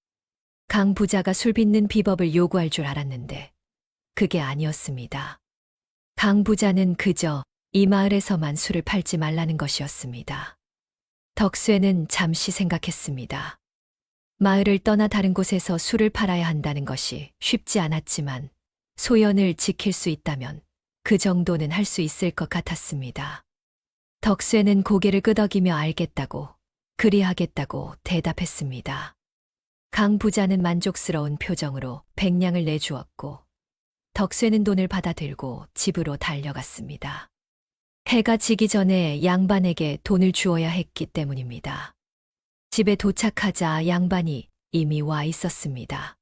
강 부자가 술 빚는 비법을 요구할 줄 알았는데 그게 아니었습니다. 강 부자는 그저 이 마을에서만 술을 팔지 말라는 것이었습니다. 덕쇠는 잠시 생각했습니다. 마을을 떠나 다른 곳에서 술을 팔아야 한다는 것이 쉽지 않았지만 소연을 지킬 수 있다면 그 정도는 할 수 있을 것 같았습니다. 덕쇠는 고개를 끄덕이며 알겠다고, 그리하겠다고 대답했습니다. 강 부자는 만족스러운 표정으로 백냥을 내주었고 덕쇠는 돈을 받아들고 집으로 달려갔습니다. 해가 지기 전에 양반에게 돈을 주어야 했기 때문입니다. 집에 도착하자 양반이 이미 와 있었습니다.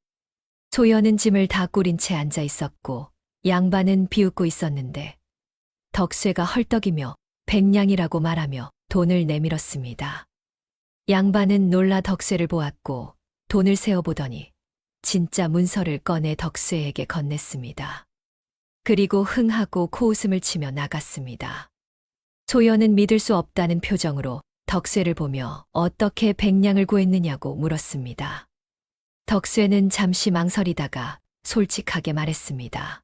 소연은 짐을 다 꾸린 채 앉아 있었고 양반은 비웃고 있었는데 덕쇠가 헐떡이며 백냥이라고 말하며 돈을 내밀었습니다. 양반은 놀라 덕쇠를 보았고 돈을 세어보더니 진짜 문서를 꺼내 덕쇠에게 건넸습니다. 그리고 흥하고 코웃음을 치며 나갔습니다. 소연은 믿을 수 없다는 표정으로 덕쇠를 보며 어떻게 백냥을 구했느냐고 물었습니다. 덕쇠는 잠시 망설이다가 솔직하게 말했습니다.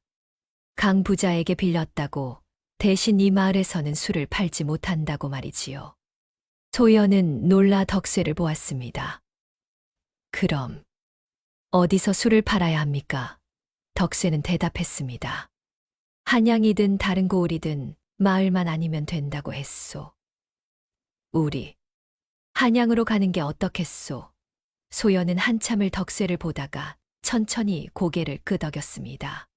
강 부자에게 빌렸다고 대신 이 마을에서는 술을 팔지 못한다고 말이지요. 소연은 놀라 덕쇠를 보았습니다. 그럼 어디서 술을 팔아야 합니까? 덕쇠는 대답했습니다. 한양이든 다른 고을이든 마을만 아니면 된다고 했소. 우리 한양으로 가는 게 어떻겠소? 소연은 한참을 덕쇠를 보다가 천천히 고개를 끄덕였습니다.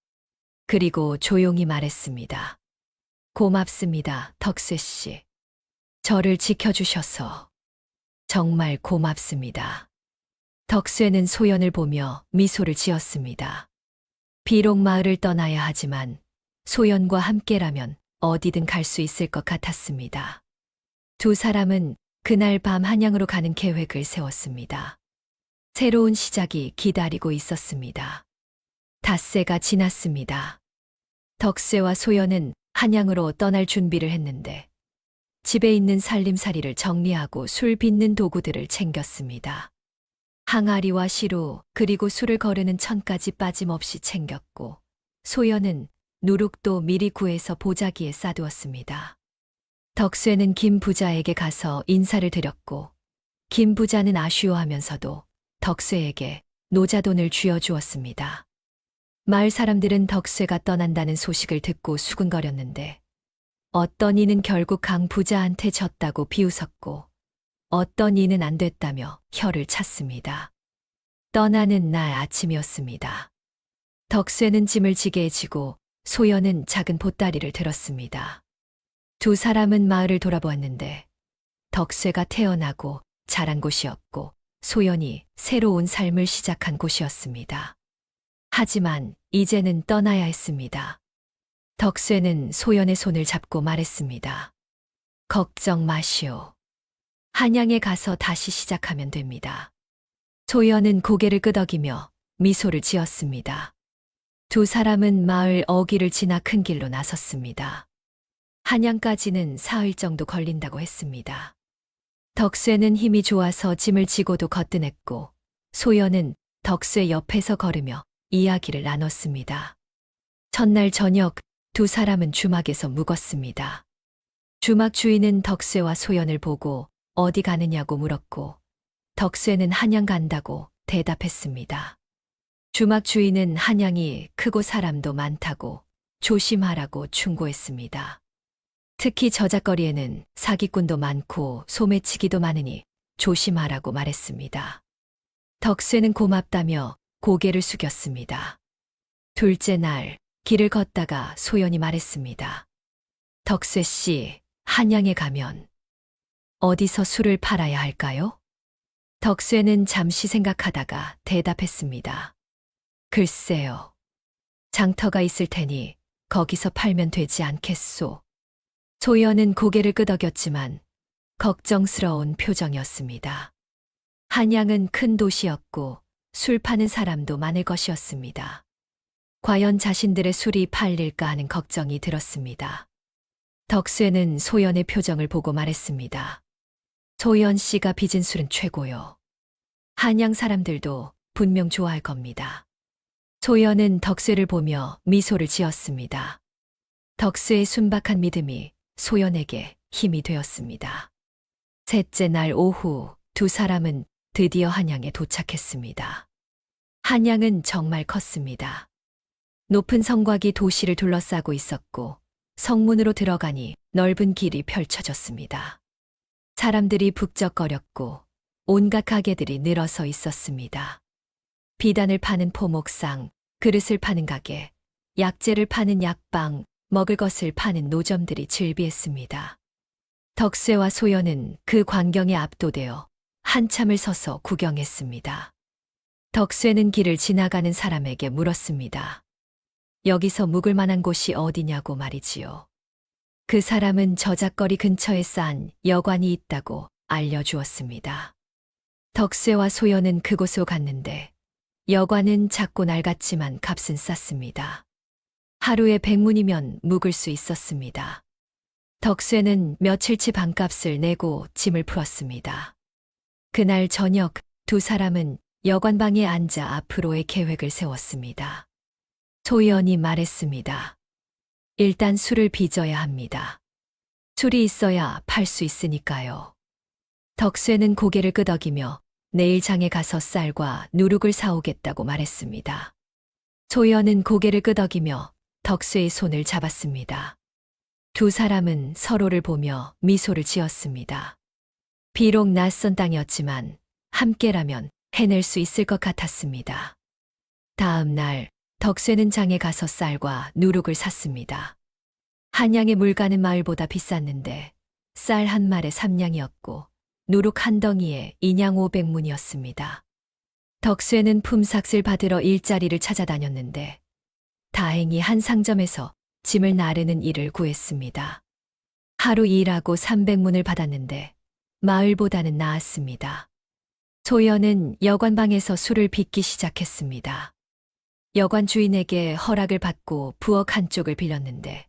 그리고 조용히 말했습니다. 고맙습니다, 덕쇠 씨. 저를 지켜주셔서 정말 고맙습니다. 덕쇠는 소연을 보며 미소를 지었습니다. 비록 마을을 떠나야 하지만 소연과 함께라면 어디든 갈 수 있을 것 같았습니다. 두 사람은 그날 밤 한양으로 가는 계획을 세웠습니다. 새로운 시작이 기다리고 있었습니다. 닷새가 지났습니다. 덕쇠와 소연은 한양으로 떠날 준비를 했는데 집에 있는 살림살이를 정리하고 술 빚는 도구들을 챙겼습니다. 항아리와 시루 그리고 술을 거르는 천까지 빠짐없이 챙겼고 소연은 누룩도 미리 구해서 보자기에 싸두었습니다. 덕쇠는 김 부자에게 가서 인사를 드렸고 김 부자는 아쉬워하면서도 덕쇠에게 노자돈을 쥐어주었습니다. 마을 사람들은 덕쇠가 떠난다는 소식을 듣고 수군거렸는데 어떤 이는 결국 강 부자한테 졌다고 비웃었고 어떤 이는 안 됐다며 혀를 찼습니다. 떠나는 날 아침이었습니다. 덕쇠는 짐을 지게에 지고 소연은 작은 보따리를 들었습니다. 두 사람은 마을을 돌아보았는데 덕쇠가 태어나고 자란 곳이었고 소연이 새로운 삶을 시작한 곳이었습니다. 하지만 이제는 떠나야 했습니다. 덕쇠는 소연의 손을 잡고 말했습니다. 걱정 마시오. 한양에 가서 다시 시작하면 됩니다. 소연은 고개를 끄덕이며 미소를 지었습니다. 두 사람은 마을 어귀를 지나 큰 길로 나섰습니다. 한양까지는 사흘 정도 걸린다고 했습니다. 덕쇠는 힘이 좋아서 짐을 지고도 거뜬했고 소연은 덕쇠 옆에서 걸으며 이야기를 나눴습니다. 첫날 저녁 두 사람은 주막에서 묵었습니다. 주막 주인은 덕쇠와 소연을 보고 어디 가느냐고 물었고 덕쇠는 한양 간다고 대답했습니다. 주막 주인은 한양이 크고 사람도 많다고 조심하라고 충고했습니다. 특히 저작거리에는 사기꾼도 많고 소매치기도 많으니 조심하라고 말했습니다. 덕쇠는 고맙다며 고개를 숙였습니다. 둘째 날 길을 걷다가 소연이 말했습니다. 덕쇠 씨, 한양에 가면 어디서 술을 팔아야 할까요? 덕쇠는 잠시 생각하다가 대답했습니다. 글쎄요. 장터가 있을 테니 거기서 팔면 되지 않겠소. 소연은 고개를 끄덕였지만 걱정스러운 표정이었습니다. 한양은 큰 도시였고 술 파는 사람도 많을 것이었습니다. 과연 자신들의 술이 팔릴까 하는 걱정이 들었습니다. 덕쇠는 소연의 표정을 보고 말했습니다. 소연 씨가 빚은 술은 최고요. 한양 사람들도 분명 좋아할 겁니다. 소연은 덕쇠를 보며 미소를 지었습니다. 덕쇠의 순박한 믿음이 소연에게 힘이 되었습니다. 셋째 날 오후 두 사람은 드디어 한양에 도착했습니다. 한양은 정말 컸습니다. 높은 성곽이 도시를 둘러싸고 있었고 성문으로 들어가니 넓은 길이 펼쳐졌습니다. 사람들이 북적거렸고 온갖 가게들이 늘어서 있었습니다. 비단을 파는 포목상, 그릇을 파는 가게, 약재를 파는 약방, 먹을 것을 파는 노점들이 즐비했습니다. 덕쇠와 소연은 그 광경에 압도되어 한참을 서서 구경했습니다. 덕쇠는 길을 지나가는 사람에게 물었습니다. 여기서 묵을 만한 곳이 어디냐고 말이지요. 그 사람은 저작거리 근처에 쌓은 여관이 있다고 알려주었습니다. 덕쇠와 소연은 그곳으로 갔는데 여관은 작고 낡았지만 값은 쌌습니다. 하루에 100문이면 묵을 수 있었습니다. 덕쇠는 며칠치 방값을 내고 짐을 풀었습니다. 그날 저녁 두 사람은 여관방에 앉아 앞으로의 계획을 세웠습니다. 소연이 말했습니다. 일단 술을 빚어야 합니다. 술이 있어야 팔 수 있으니까요. 덕쇠는 고개를 끄덕이며 내일 장에 가서 쌀과 누룩을 사오겠다고 말했습니다. 소연은 고개를 끄덕이며 덕쇠의 손을 잡았습니다. 두 사람은 서로를 보며 미소를 지었습니다. 비록 낯선 땅이었지만 함께라면 해낼 수 있을 것 같았습니다. 다음 날 덕쇠는 장에 가서 쌀과 누룩을 샀습니다. 한양의 물가는 마을보다 비쌌는데 쌀 한 말에 3냥이었고 누룩 한 덩이에 2냥 500문이었습니다. 덕쇠는 품삯을 받으러 일자리를 찾아다녔는데 다행히 한 상점에서 짐을 나르는 일을 구했습니다. 하루 일하고 300문을 받았는데 마을보다는 나았습니다. 소연은 여관방에서 술을 빚기 시작했습니다. 여관 주인에게 허락을 받고 부엌 한쪽을 빌렸는데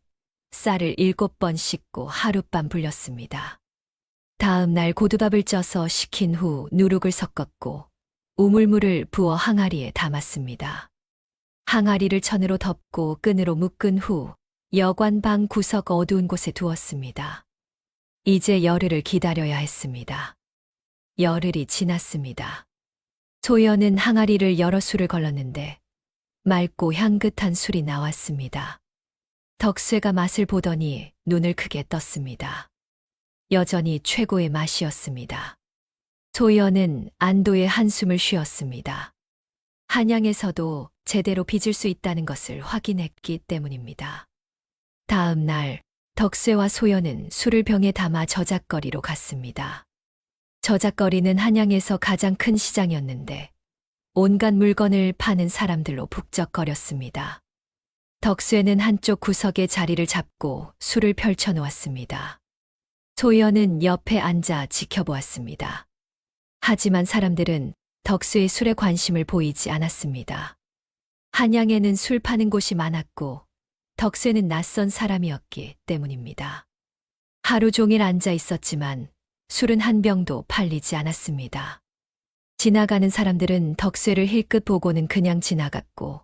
쌀을 7번 씻고 하룻밤 불렸습니다. 다음 날 고두밥을 쪄서 식힌 후 누룩을 섞었고 우물물을 부어 항아리에 담았습니다. 항아리를 천으로 덮고 끈으로 묶은 후 여관방 구석 어두운 곳에 두었습니다. 이제 열흘을 기다려야 했습니다. 열흘이 지났습니다. 소연은 항아리를 열어 술을 걸렀는데 맑고 향긋한 술이 나왔습니다. 덕쇠가 맛을 보더니 눈을 크게 떴습니다. 여전히 최고의 맛이었습니다. 소연은 안도의 한숨을 쉬었습니다. 한양에서도 제대로 빚을 수 있다는 것을 확인했기 때문입니다. 다음 날 덕쇠와 소연은 술을 병에 담아 저작거리로 갔습니다. 저작거리는 한양에서 가장 큰 시장이었는데 온갖 물건을 파는 사람들로 북적거렸습니다. 덕쇠는 한쪽 구석에 자리를 잡고 술을 펼쳐놓았습니다. 소연은 옆에 앉아 지켜보았습니다. 하지만 사람들은 덕쇠의 술에 관심을 보이지 않았습니다. 한양에는 술 파는 곳이 많았고 덕쇠는 낯선 사람이었기 때문입니다. 하루 종일 앉아 있었지만 술은 한 병도 팔리지 않았습니다. 지나가는 사람들은 덕쇠를 힐끗 보고는 그냥 지나갔고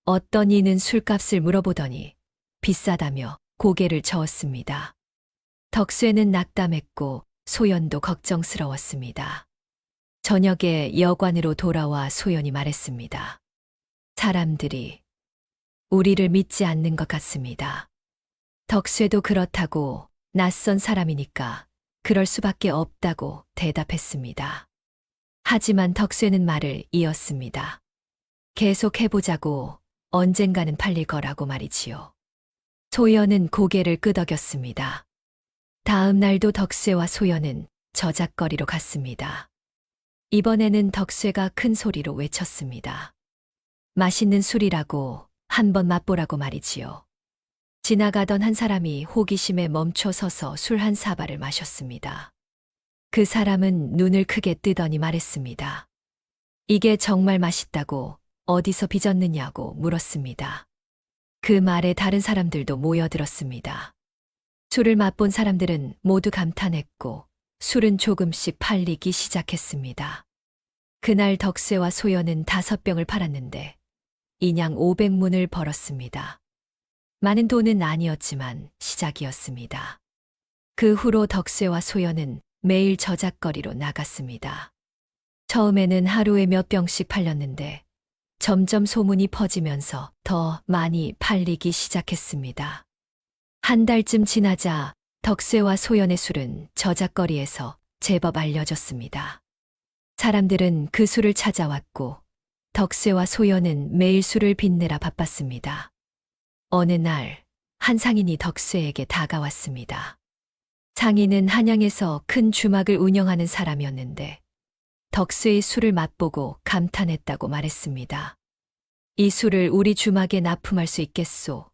어떤 이는 술값을 물어보더니 비싸다며 고개를 저었습니다. 덕쇠는 낙담했고 소연도 걱정스러웠습니다. 저녁에 여관으로 돌아와 소연이 말했습니다. 사람들이 우리를 믿지 않는 것 같습니다. 덕쇠도 그렇다고 낯선 사람이니까 그럴 수밖에 없다고 대답했습니다. 하지만 덕쇠는 말을 이었습니다. 계속 해보자고 언젠가는 팔릴 거라고 말이지요. 소연은 고개를 끄덕였습니다. 다음 날도 덕쇠와 소연은 저작거리로 갔습니다. 이번에는 덕쇠가 큰 소리로 외쳤습니다. 맛있는 술이라고 한번 맛보라고 말이지요. 지나가던 한 사람이 호기심에 멈춰 서서 술 한 사발을 마셨습니다. 그 사람은 눈을 크게 뜨더니 말했습니다. 이게 정말 맛있다고 어디서 빚었느냐고 물었습니다. 그 말에 다른 사람들도 모여들었습니다. 술을 맛본 사람들은 모두 감탄했고 술은 조금씩 팔리기 시작했습니다. 그날 덕쇠와 소연은 5병을 팔았는데 인양 500문을 벌었습니다. 많은 돈은 아니었지만 시작이었습니다. 그 후로 덕쇠와 소연은 매일 저작거리로 나갔습니다. 처음에는 하루에 몇 병씩 팔렸는데 점점 소문이 퍼지면서 더 많이 팔리기 시작했습니다. 한 달쯤 지나자 덕쇠와 소연의 술은 저작거리에서 제법 알려졌습니다. 사람들은 그 술을 찾아왔고 덕쇠와 소연은 매일 술을 빚느라 바빴습니다. 어느 날 한 상인이 덕쇠에게 다가왔습니다. 상인은 한양에서 큰 주막을 운영하는 사람이었는데 덕쇠의 술을 맛보고 감탄했다고 말했습니다. 이 술을 우리 주막에 납품할 수 있겠소?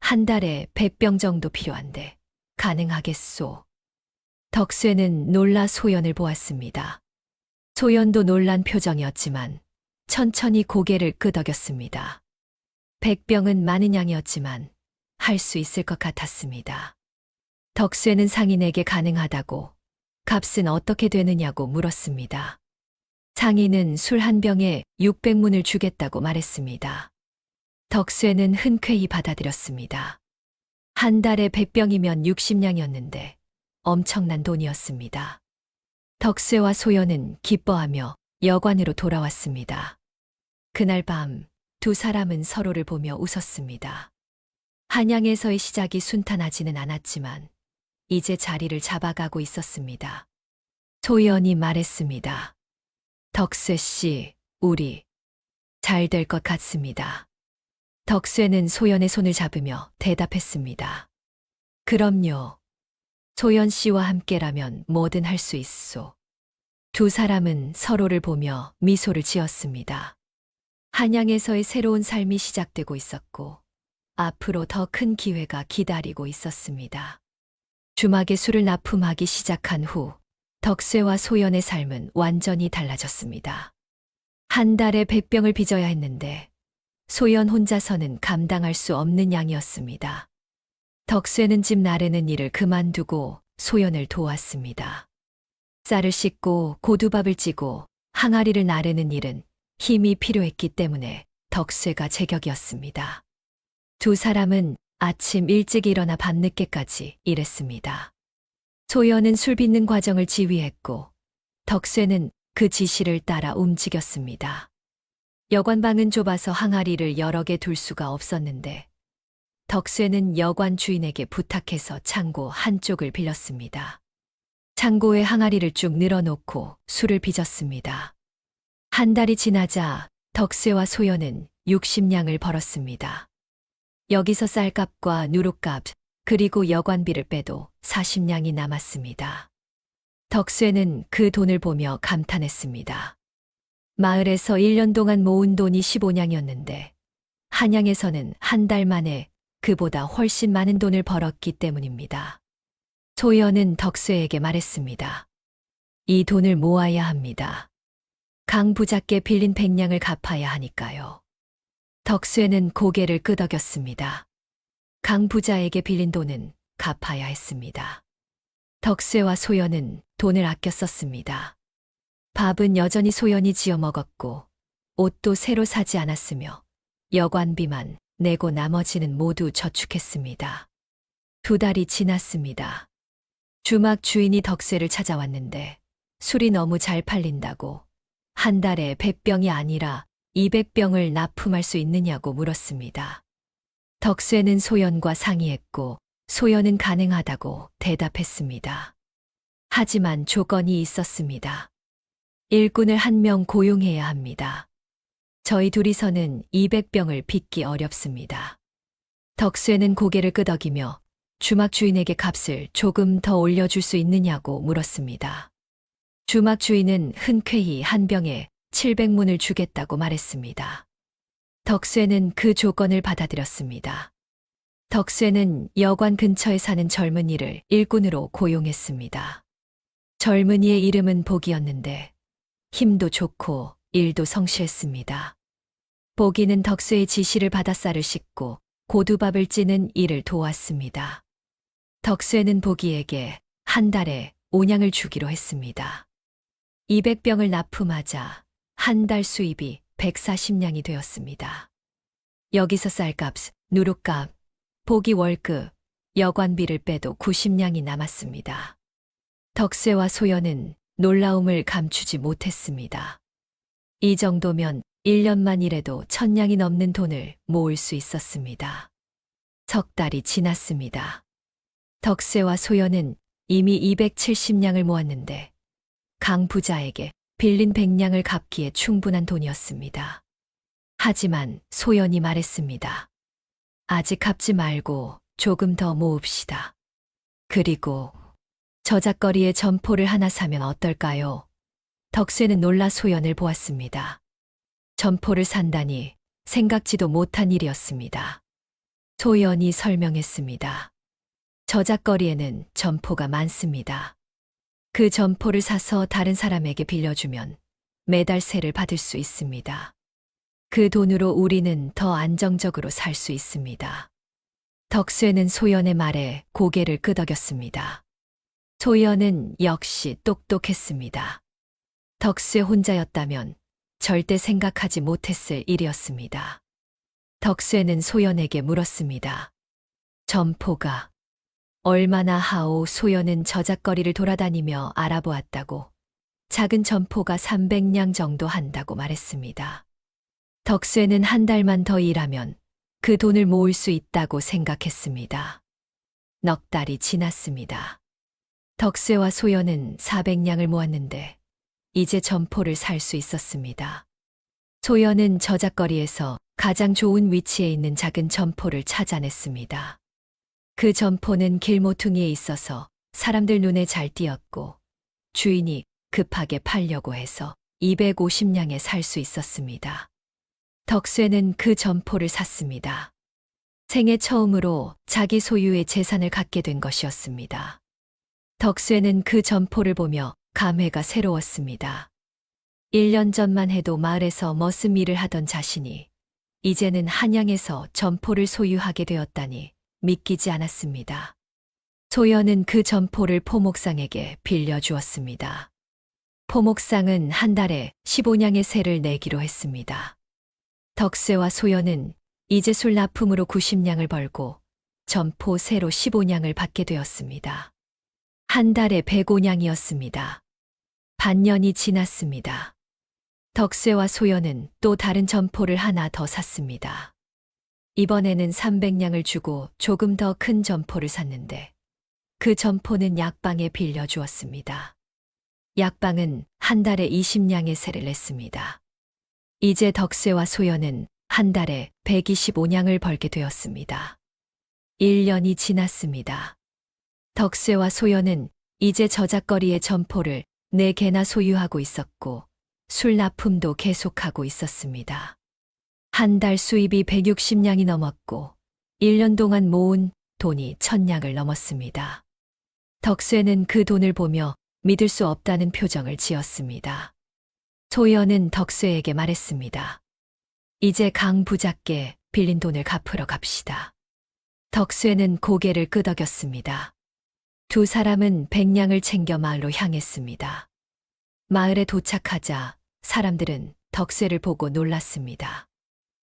한 달에 100병 정도 필요한데 가능하겠소? 덕쇠는 놀라 소연을 보았습니다. 소연도 놀란 표정이었지만 천천히 고개를 끄덕였습니다. 100병은 많은 양이었지만 할 수 있을 것 같았습니다. 덕쇠는 상인에게 가능하다고 값은 어떻게 되느냐고 물었습니다. 상인은 술 한 병에 600문을 주겠다고 말했습니다. 덕쇠는 흔쾌히 받아들였습니다. 한 달에 100병이면 60냥이었는데 엄청난 돈이었습니다. 덕쇠와 소연은 기뻐하며 여관으로 돌아왔습니다. 그날 밤 두 사람은 서로를 보며 웃었습니다. 한양에서의 시작이 순탄하지는 않았지만 이제 자리를 잡아가고 있었습니다. 소연이 말했습니다. 덕쇠 씨, 우리 잘 될 것 같습니다. 덕쇠는 소연의 손을 잡으며 대답했습니다. 그럼요. 소연 씨와 함께라면 뭐든 할 수 있소. 두 사람은 서로를 보며 미소를 지었습니다. 한양에서의 새로운 삶이 시작되고 있었고 앞으로 더 큰 기회가 기다리고 있었습니다. 주막에 술을 납품하기 시작한 후 덕쇠와 소연의 삶은 완전히 달라졌습니다. 한 달에 100병을 빚어야 했는데 소연 혼자서는 감당할 수 없는 양이었습니다. 덕쇠는 집 나르는 일을 그만두고 소연을 도왔습니다. 쌀을 씻고 고두밥을 찌고 항아리를 나르는 일은 힘이 필요했기 때문에 덕쇠가 제격이었습니다. 두 사람은 아침 일찍 일어나 밤늦게까지 일했습니다. 소연은 술 빚는 과정을 지휘했고 덕쇠는 그 지시를 따라 움직였습니다. 여관방은 좁아서 항아리를 여러 개 둘 수가 없었는데 덕쇠는 여관 주인에게 부탁해서 창고 한쪽을 빌렸습니다. 창고에 항아리를 쭉 늘어놓고 술을 빚었습니다. 한 달이 지나자 덕쇠와 소연은 60냥을 벌었습니다. 여기서 쌀값과 누룩값 그리고 여관비를 빼도 40냥이 남았습니다. 덕쇠는 그 돈을 보며 감탄했습니다. 마을에서 1년 동안 모은 돈이 15냥이었는데 한양에서는 한 달 만에 그보다 훨씬 많은 돈을 벌었기 때문입니다. 소연은 덕쇠에게 말했습니다. 이 돈을 모아야 합니다. 강 부자께 빌린 100냥을 갚아야 하니까요. 덕쇠는 고개를 끄덕였습니다. 강 부자에게 빌린 돈은 갚아야 했습니다. 덕쇠와 소연은 돈을 아껴 썼습니다. 밥은 여전히 소연이 지어 먹었고 옷도 새로 사지 않았으며 여관비만 내고 나머지는 모두 저축했습니다. 2달이 지났습니다. 주막 주인이 덕쇠를 찾아왔는데 술이 너무 잘 팔린다고 한 달에 100병이 아니라 200병을 납품할 수 있느냐고 물었습니다. 덕쇠는 소연과 상의했고 소연은 가능하다고 대답했습니다. 하지만 조건이 있었습니다. 일꾼을 1명 고용해야 합니다. 저희 둘이서는 200병을 빚기 어렵습니다. 덕쇠는 고개를 끄덕이며 주막 주인에게 값을 조금 더 올려줄 수 있느냐고 물었습니다. 주막 주인은 흔쾌히 한 병에 700문을 주겠다고 말했습니다. 덕쇠는 그 조건을 받아들였습니다. 덕쇠는 여관 근처에 사는 젊은이를 일꾼으로 고용했습니다. 젊은이의 이름은 복이었는데 힘도 좋고 일도 성실했습니다. 복이는 덕쇠의 지시를 받아 쌀을 씻고 고두밥을 찌는 일을 도왔습니다. 덕쇠는 복이에게 한 달에 5냥을 주기로 했습니다. 200병을 납품하자 한 달 수입이 140냥이 되었습니다. 여기서 쌀값, 누룩값, 복이 월급, 여관비를 빼도 90냥이 남았습니다. 덕쇠와 소연은 놀라움을 감추지 못했습니다. 이 정도면 1년만 일해도 1000냥이 넘는 돈을 모을 수 있었습니다. 석 달이 지났습니다. 덕쇠와 소연은 이미 270냥을 모았는데 강 부자에게 빌린 100냥을 갚기에 충분한 돈이었습니다. 하지만 소연이 말했습니다. 아직 갚지 말고 조금 더 모읍시다. 그리고 저작거리에 점포를 하나 사면 어떨까요? 덕쇠는 놀라 소연을 보았습니다. 점포를 산다니 생각지도 못한 일이었습니다. 소연이 설명했습니다. 저작거리에는 점포가 많습니다. 그 점포를 사서 다른 사람에게 빌려주면 매달 세를 받을 수 있습니다. 그 돈으로 우리는 더 안정적으로 살 수 있습니다. 덕쇠는 소연의 말에 고개를 끄덕였습니다. 소연은 역시 똑똑했습니다. 덕쇠 혼자였다면 절대 생각하지 못했을 일이었습니다. 덕쇠는 소연에게 물었습니다. 점포가 얼마나 하오? 소연은 저작거리를 돌아다니며 알아보았다고 작은 점포가 300냥 정도 한다고 말했습니다. 덕쇠는 한 달만 더 일하면 그 돈을 모을 수 있다고 생각했습니다. 넉 달이 지났습니다. 덕쇠와 소연은 400냥을 모았는데 이제 점포를 살 수 있었습니다. 소연은 저작거리에서 가장 좋은 위치에 있는 작은 점포를 찾아냈습니다. 그 점포는 길모퉁이에 있어서 사람들 눈에 잘 띄었고 주인이 급하게 팔려고 해서 250냥에 살 수 있었습니다. 덕쇠는 그 점포를 샀습니다. 생애 처음으로 자기 소유의 재산을 갖게 된 것이었습니다. 덕쇠는 그 점포를 보며 감회가 새로웠습니다. 1년 전만 해도 마을에서 머슴 일을 하던 자신이 이제는 한양에서 점포를 소유하게 되었다니 믿기지 않았습니다. 소연은 그 점포를 포목상에게 빌려주었습니다. 포목상은 한 달에 15냥의 세를 내기로 했습니다. 덕세와 소연은 이제 술 납품으로 90냥을 벌고 점포 세로 15냥을 받게 되었습니다. 한 달에 105냥이었습니다. 반년이 지났습니다. 덕세와 소연은 또 다른 점포를 하나 더 샀습니다. 이번에는 300냥을 주고 조금 더 큰 점포를 샀는데 그 점포는 약방에 빌려주었습니다. 약방은 한 달에 20냥의 세를 냈습니다. 이제 덕세와 소연은 한 달에 125냥을 벌게 되었습니다. 1년이 지났습니다. 덕세와 소연은 이제 저작거리의 점포를 4개나 소유하고 있었고 술 납품도 계속하고 있었습니다. 한 달 수입이 160냥이 넘었고 1년 동안 모은 돈이 1000냥을 넘었습니다. 덕세는 그 돈을 보며 믿을 수 없다는 표정을 지었습니다. 소연은 덕세에게 말했습니다. 이제 강 부자께 빌린 돈을 갚으러 갑시다. 덕세는 고개를 끄덕였습니다. 두 사람은 100냥을 챙겨 마을로 향했습니다. 마을에 도착하자 사람들은 덕세를 보고 놀랐습니다.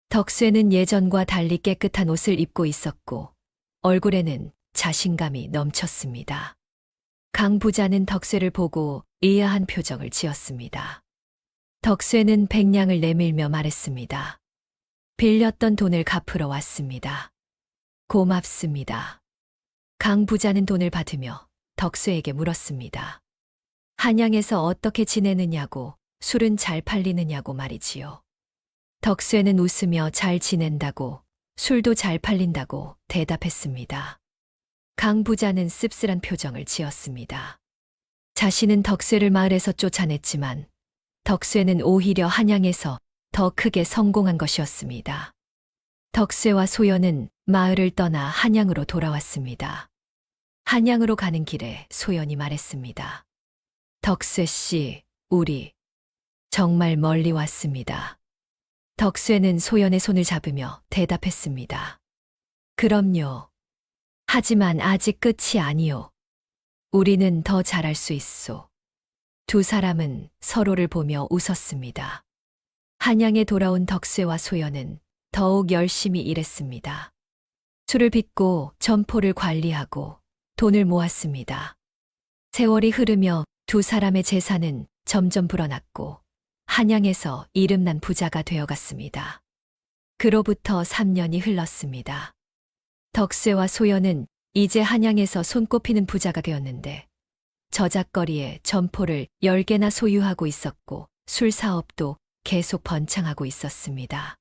덕세는 예전과 달리 깨끗한 옷을 입고 있었고 얼굴에는 자신감이 넘쳤습니다. 강 부자는 덕세를 보고 의아한 표정을 지었습니다. 덕세는 100냥을 내밀며 말했습니다. 빌렸던 돈을 갚으러 왔습니다. 고맙습니다. 강 부자는 돈을 받으며 덕세에게 물었습니다. 한양에서 어떻게 지내느냐고, 술은 잘 팔리느냐고 말이지요. 덕세는 웃으며 잘 지낸다고, 술도 잘 팔린다고 대답했습니다. 강 부자는 씁쓸한 표정을 지었습니다. 자신은 덕세를 마을에서 쫓아냈지만 덕세는 오히려 한양에서 더 크게 성공한 것이었습니다. 덕세와 소연은 마을을 떠나 한양으로 돌아왔습니다. 한양으로 가는 길에 소연이 말했습니다. 덕세 씨, 우리 정말 멀리 왔습니다. 덕세는 소연의 손을 잡으며 대답했습니다. 그럼요. 하지만 아직 끝이 아니요. 우리는 더 잘할 수 있소. 두 사람은 서로를 보며 웃었습니다. 한양에 돌아온 덕세와 소연은 더욱 열심히 일했습니다. 술을 빚고 점포를 관리하고 돈을 모았습니다. 세월이 흐르며 두 사람의 재산은 점점 불어났고 한양에서 이름난 부자가 되어갔습니다. 그로부터 3년이 흘렀습니다. 덕세와 소연은 이제 한양에서 손꼽히는 부자가 되었는데 저작거리에 점포를 10개나 소유하고 있었고 술 사업도 계속 번창하고 있었습니다.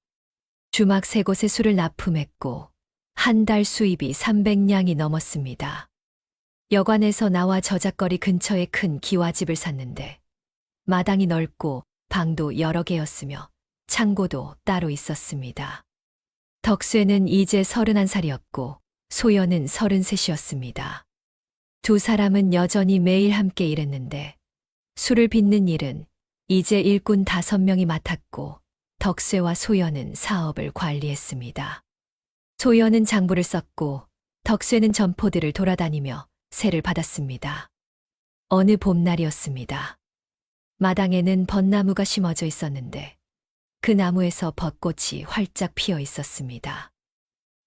주막 3곳에 술을 납품했고 한 달 수입이 300냥이 넘었습니다. 여관에서 나와 저작거리 근처에 큰 기와집을 샀는데 마당이 넓고 방도 여러 개였으며 창고도 따로 있었습니다. 덕세는 이제 31살이었고 소연은 33이었습니다. 두 사람은 여전히 매일 함께 일했는데 술을 빚는 일은 이제 일꾼 5명이 맡았고 덕세와 소연은 사업을 관리했습니다. 소연은 장부를 썼고 덕세는 점포들을 돌아다니며 세를 받았습니다. 어느 봄날이었습니다. 마당에는 벚나무가 심어져 있었는데 그 나무에서 벚꽃이 활짝 피어 있었습니다.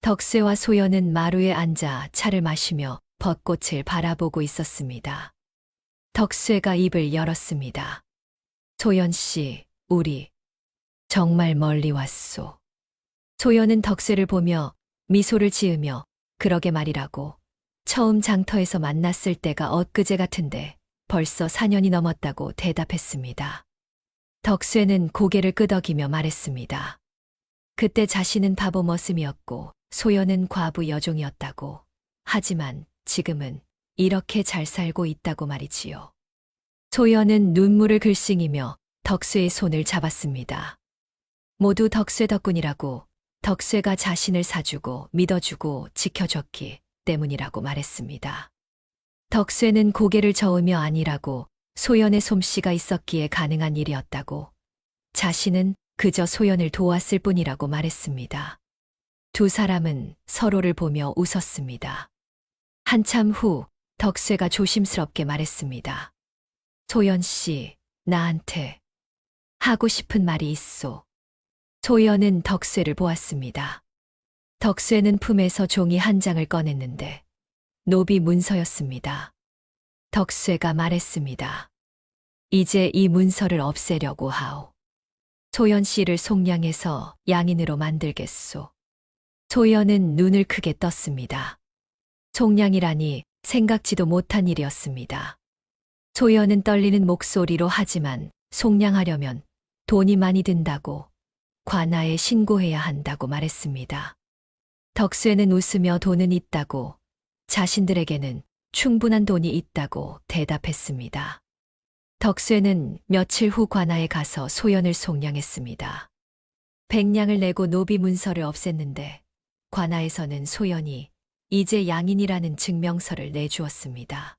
덕세와 소연은 마루에 앉아 차를 마시며 벚꽃을 바라보고 있었습니다. 덕세가 입을 열었습니다. 소연 씨, 우리 정말 멀리 왔소. 소연은 덕세를 보며 미소를 지으며 그러게 말이라고. 처음 장터에서 만났을 때가 엊그제 같은데 벌써 4년이 넘었다고 대답했습니다. 덕세는 고개를 끄덕이며 말했습니다. 그때 자신은 바보 머슴이었고 소연은 과부 여종이었다고. 하지만 지금은 이렇게 잘 살고 있다고 말이지요. 소연은 눈물을 글썽이며 덕세의 손을 잡았습니다. 모두 덕세 덕분이라고, 덕세가 자신을 사주고 믿어주고 지켜줬기 때문이라고 말했습니다. 덕세는 고개를 저으며 아니라고, 소연의 솜씨가 있었기에 가능한 일이었다고, 자신은 그저 소연을 도왔을 뿐이라고 말했습니다. 두 사람은 서로를 보며 웃었습니다. 한참 후 덕쇠가 조심스럽게 말했습니다. 소연 씨, 나한테 하고 싶은 말이 있소. 소연은 덕쇠를 보았습니다. 덕쇠는 품에서 종이 한 장을 꺼냈는데 노비 문서였습니다. 덕쇠가 말했습니다. 이제 이 문서를 없애려고 하오. 소연 씨를 속량해서 양인으로 만들겠소. 소연은 눈을 크게 떴습니다. 속량이라니 생각지도 못한 일이었습니다. 소연은 떨리는 목소리로 하지만 속량하려면 돈이 많이 든다고 관아에 신고해야 한다고 말했습니다. 덕쇠는 웃으며 돈은 있다고 자신들에게는 충분한 돈이 있다고 대답했습니다. 덕쇠는 며칠 후 관아에 가서 소연을 속량했습니다. 100냥을 내고 노비 문서를 없앴는데 관아에서는 소연이 이제 양인이라는 증명서를 내주었습니다.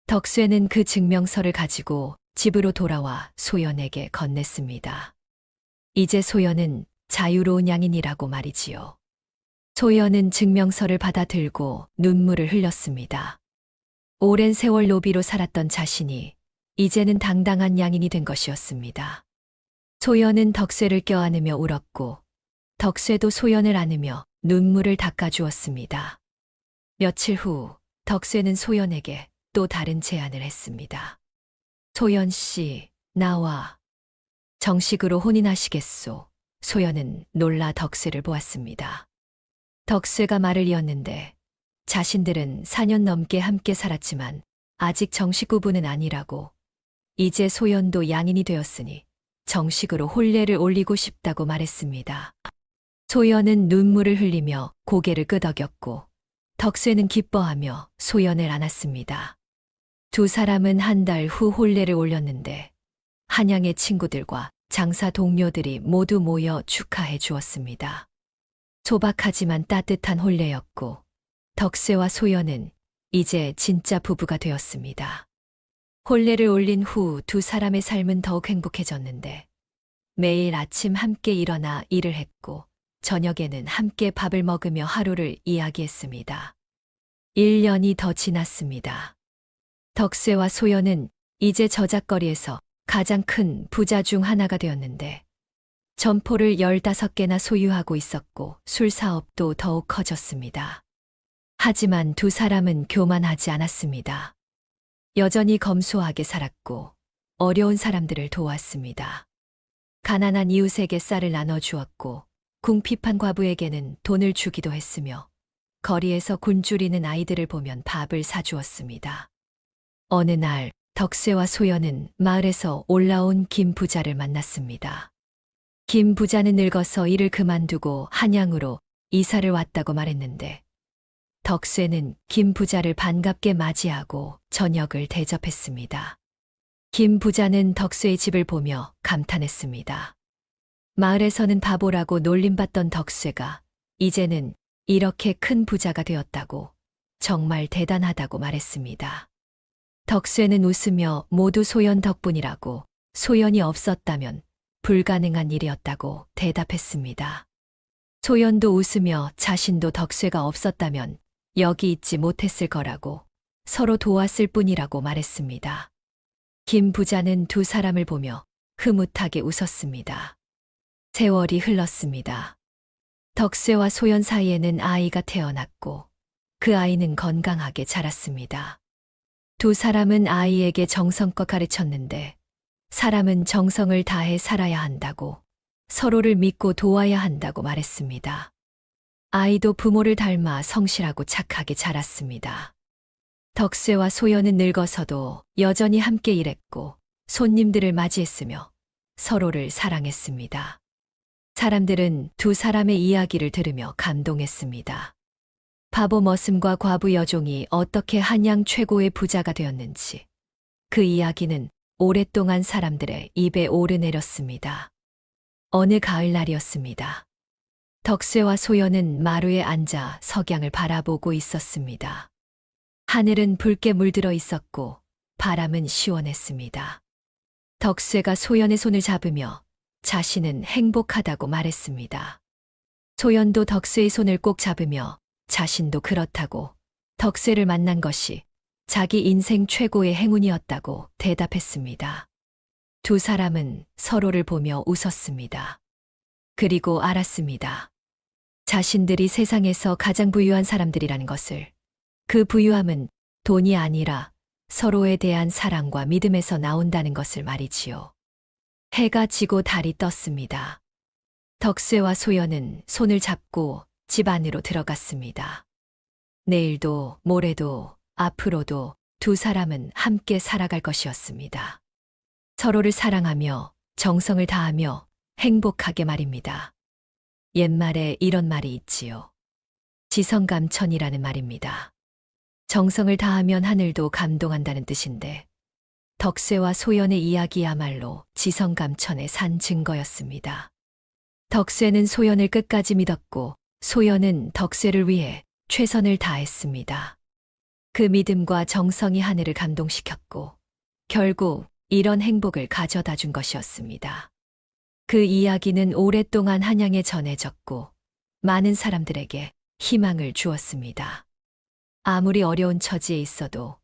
덕쇠는 그 증명서를 가지고 집으로 돌아와 소연에게 건넸습니다. 이제 소연은 자유로운 양인이라고 말이지요. 소연은 증명서를 받아 들고 눈물을 흘렸습니다. 오랜 세월 노비로 살았던 자신이 이제는 당당한 양인이 된 것이었습니다. 소연은 덕쇠를 껴안으며 울었고 덕쇠도 소연을 안으며 눈물을 닦아주었습니다. 며칠 후 덕쇠는 소연에게 또 다른 제안을 했습니다. 소연 씨, 나와 정식으로 혼인하시겠소. 소연은 놀라 덕쇠를 보았습니다. 덕쇠가 말을 이었는데 자신들은 4년 넘게 함께 살았지만 아직 정식 부부는 아니라고, 이제 소연도 양인이 되었으니 정식으로 혼례를 올리고 싶다고 말했습니다. 소연은 눈물을 흘리며 고개를 끄덕였고 덕쇠는 기뻐하며 소연을 안았습니다. 두 사람은 한 달 후 혼례를 올렸는데 한양의 친구들과 장사 동료들이 모두 모여 축하해 주었습니다. 소박하지만 따뜻한 혼례였고 덕쇠와 소연은 이제 진짜 부부가 되었습니다. 혼례를 올린 후 두 사람의 삶은 더욱 행복해졌는데 매일 아침 함께 일어나 일을 했고 저녁에는 함께 밥을 먹으며 하루를 이야기했습니다. 1년이 더 지났습니다. 덕쇠와 소연은 이제 저작거리에서 가장 큰 부자 중 하나가 되었는데 점포를 15개나 소유하고 있었고 술 사업도 더욱 커졌습니다. 하지만 두 사람은 교만하지 않았습니다. 여전히 검소하게 살았고 어려운 사람들을 도왔습니다. 가난한 이웃에게 쌀을 나눠주었고 궁핍한 과부에게는 돈을 주기도 했으며 거리에서 굶주리는 아이들을 보면 밥을 사주었습니다. 어느 날 덕쇠와 소연은 마을에서 올라온 김 부자를 만났습니다. 김 부자는 늙어서 일을 그만두고 한양으로 이사를 왔다고 말했는데 덕쇠는 김 부자를 반갑게 맞이하고 저녁을 대접했습니다. 김 부자는 덕쇠의 집을 보며 감탄했습니다. 마을에서는 바보라고 놀림받던 덕쇠가 이제는 이렇게 큰 부자가 되었다고 정말 대단하다고 말했습니다. 덕쇠는 웃으며 모두 소연 덕분이라고, 소연이 없었다면 불가능한 일이었다고 대답했습니다. 소연도 웃으며 자신도 덕쇠가 없었다면 여기 있지 못했을 거라고, 서로 도왔을 뿐이라고 말했습니다. 김 부자는 두 사람을 보며 흐뭇하게 웃었습니다. 세월이 흘렀습니다. 덕쇠와 소연 사이에는 아이가 태어났고 그 아이는 건강하게 자랐습니다. 두 사람은 아이에게 정성껏 가르쳤는데 사람은 정성을 다해 살아야 한다고, 서로를 믿고 도와야 한다고 말했습니다. 아이도 부모를 닮아 성실하고 착하게 자랐습니다. 덕쇠와 소연은 늙어서도 여전히 함께 일했고 손님들을 맞이했으며 서로를 사랑했습니다. 사람들은 두 사람의 이야기를 들으며 감동했습니다. 바보 머슴과 과부 여종이 어떻게 한양 최고의 부자가 되었는지 그 이야기는 오랫동안 사람들의 입에 오르내렸습니다. 어느 가을날이었습니다. 덕쇠와 소연은 마루에 앉아 석양을 바라보고 있었습니다. 하늘은 붉게 물들어 있었고 바람은 시원했습니다. 덕쇠가 소연의 손을 잡으며 자신은 행복하다고 말했습니다. 소연도 덕세의 손을 꼭 잡으며 자신도 그렇다고 덕세를 만난 것이 자기 인생 최고의 행운이었다고 대답했습니다. 두 사람은 서로를 보며 웃었습니다. 그리고 알았습니다. 자신들이 세상에서 가장 부유한 사람들이라는 것을. 그 부유함은 돈이 아니라 서로에 대한 사랑과 믿음에서 나온다는 것을 말이지요. 해가 지고 달이 떴습니다. 덕세와 소연은 손을 잡고 집 안으로 들어갔습니다. 내일도 모레도 앞으로도 두 사람은 함께 살아갈 것이었습니다. 서로를 사랑하며 정성을 다하며 행복하게 말입니다. 옛말에 이런 말이 있지요. 지성감천이라는 말입니다. 정성을 다하면 하늘도 감동한다는 뜻인데 덕세와 소연의 이야기야말로 지성감천의 산 증거였습니다. 덕세는 소연을 끝까지 믿었고 소연은 덕세를 위해 최선을 다했습니다. 그 믿음과 정성이 하늘을 감동시켰고 결국 이런 행복을 가져다 준 것이었습니다. 그 이야기는 오랫동안 한양에 전해졌고 많은 사람들에게 희망을 주었습니다. 아무리 어려운 처지에 있어도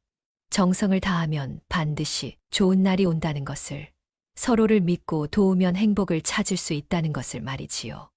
정성을 다하면 반드시 좋은 날이 온다는 것을, 서로를 믿고 도우면 행복을 찾을 수 있다는 것을 말이지요.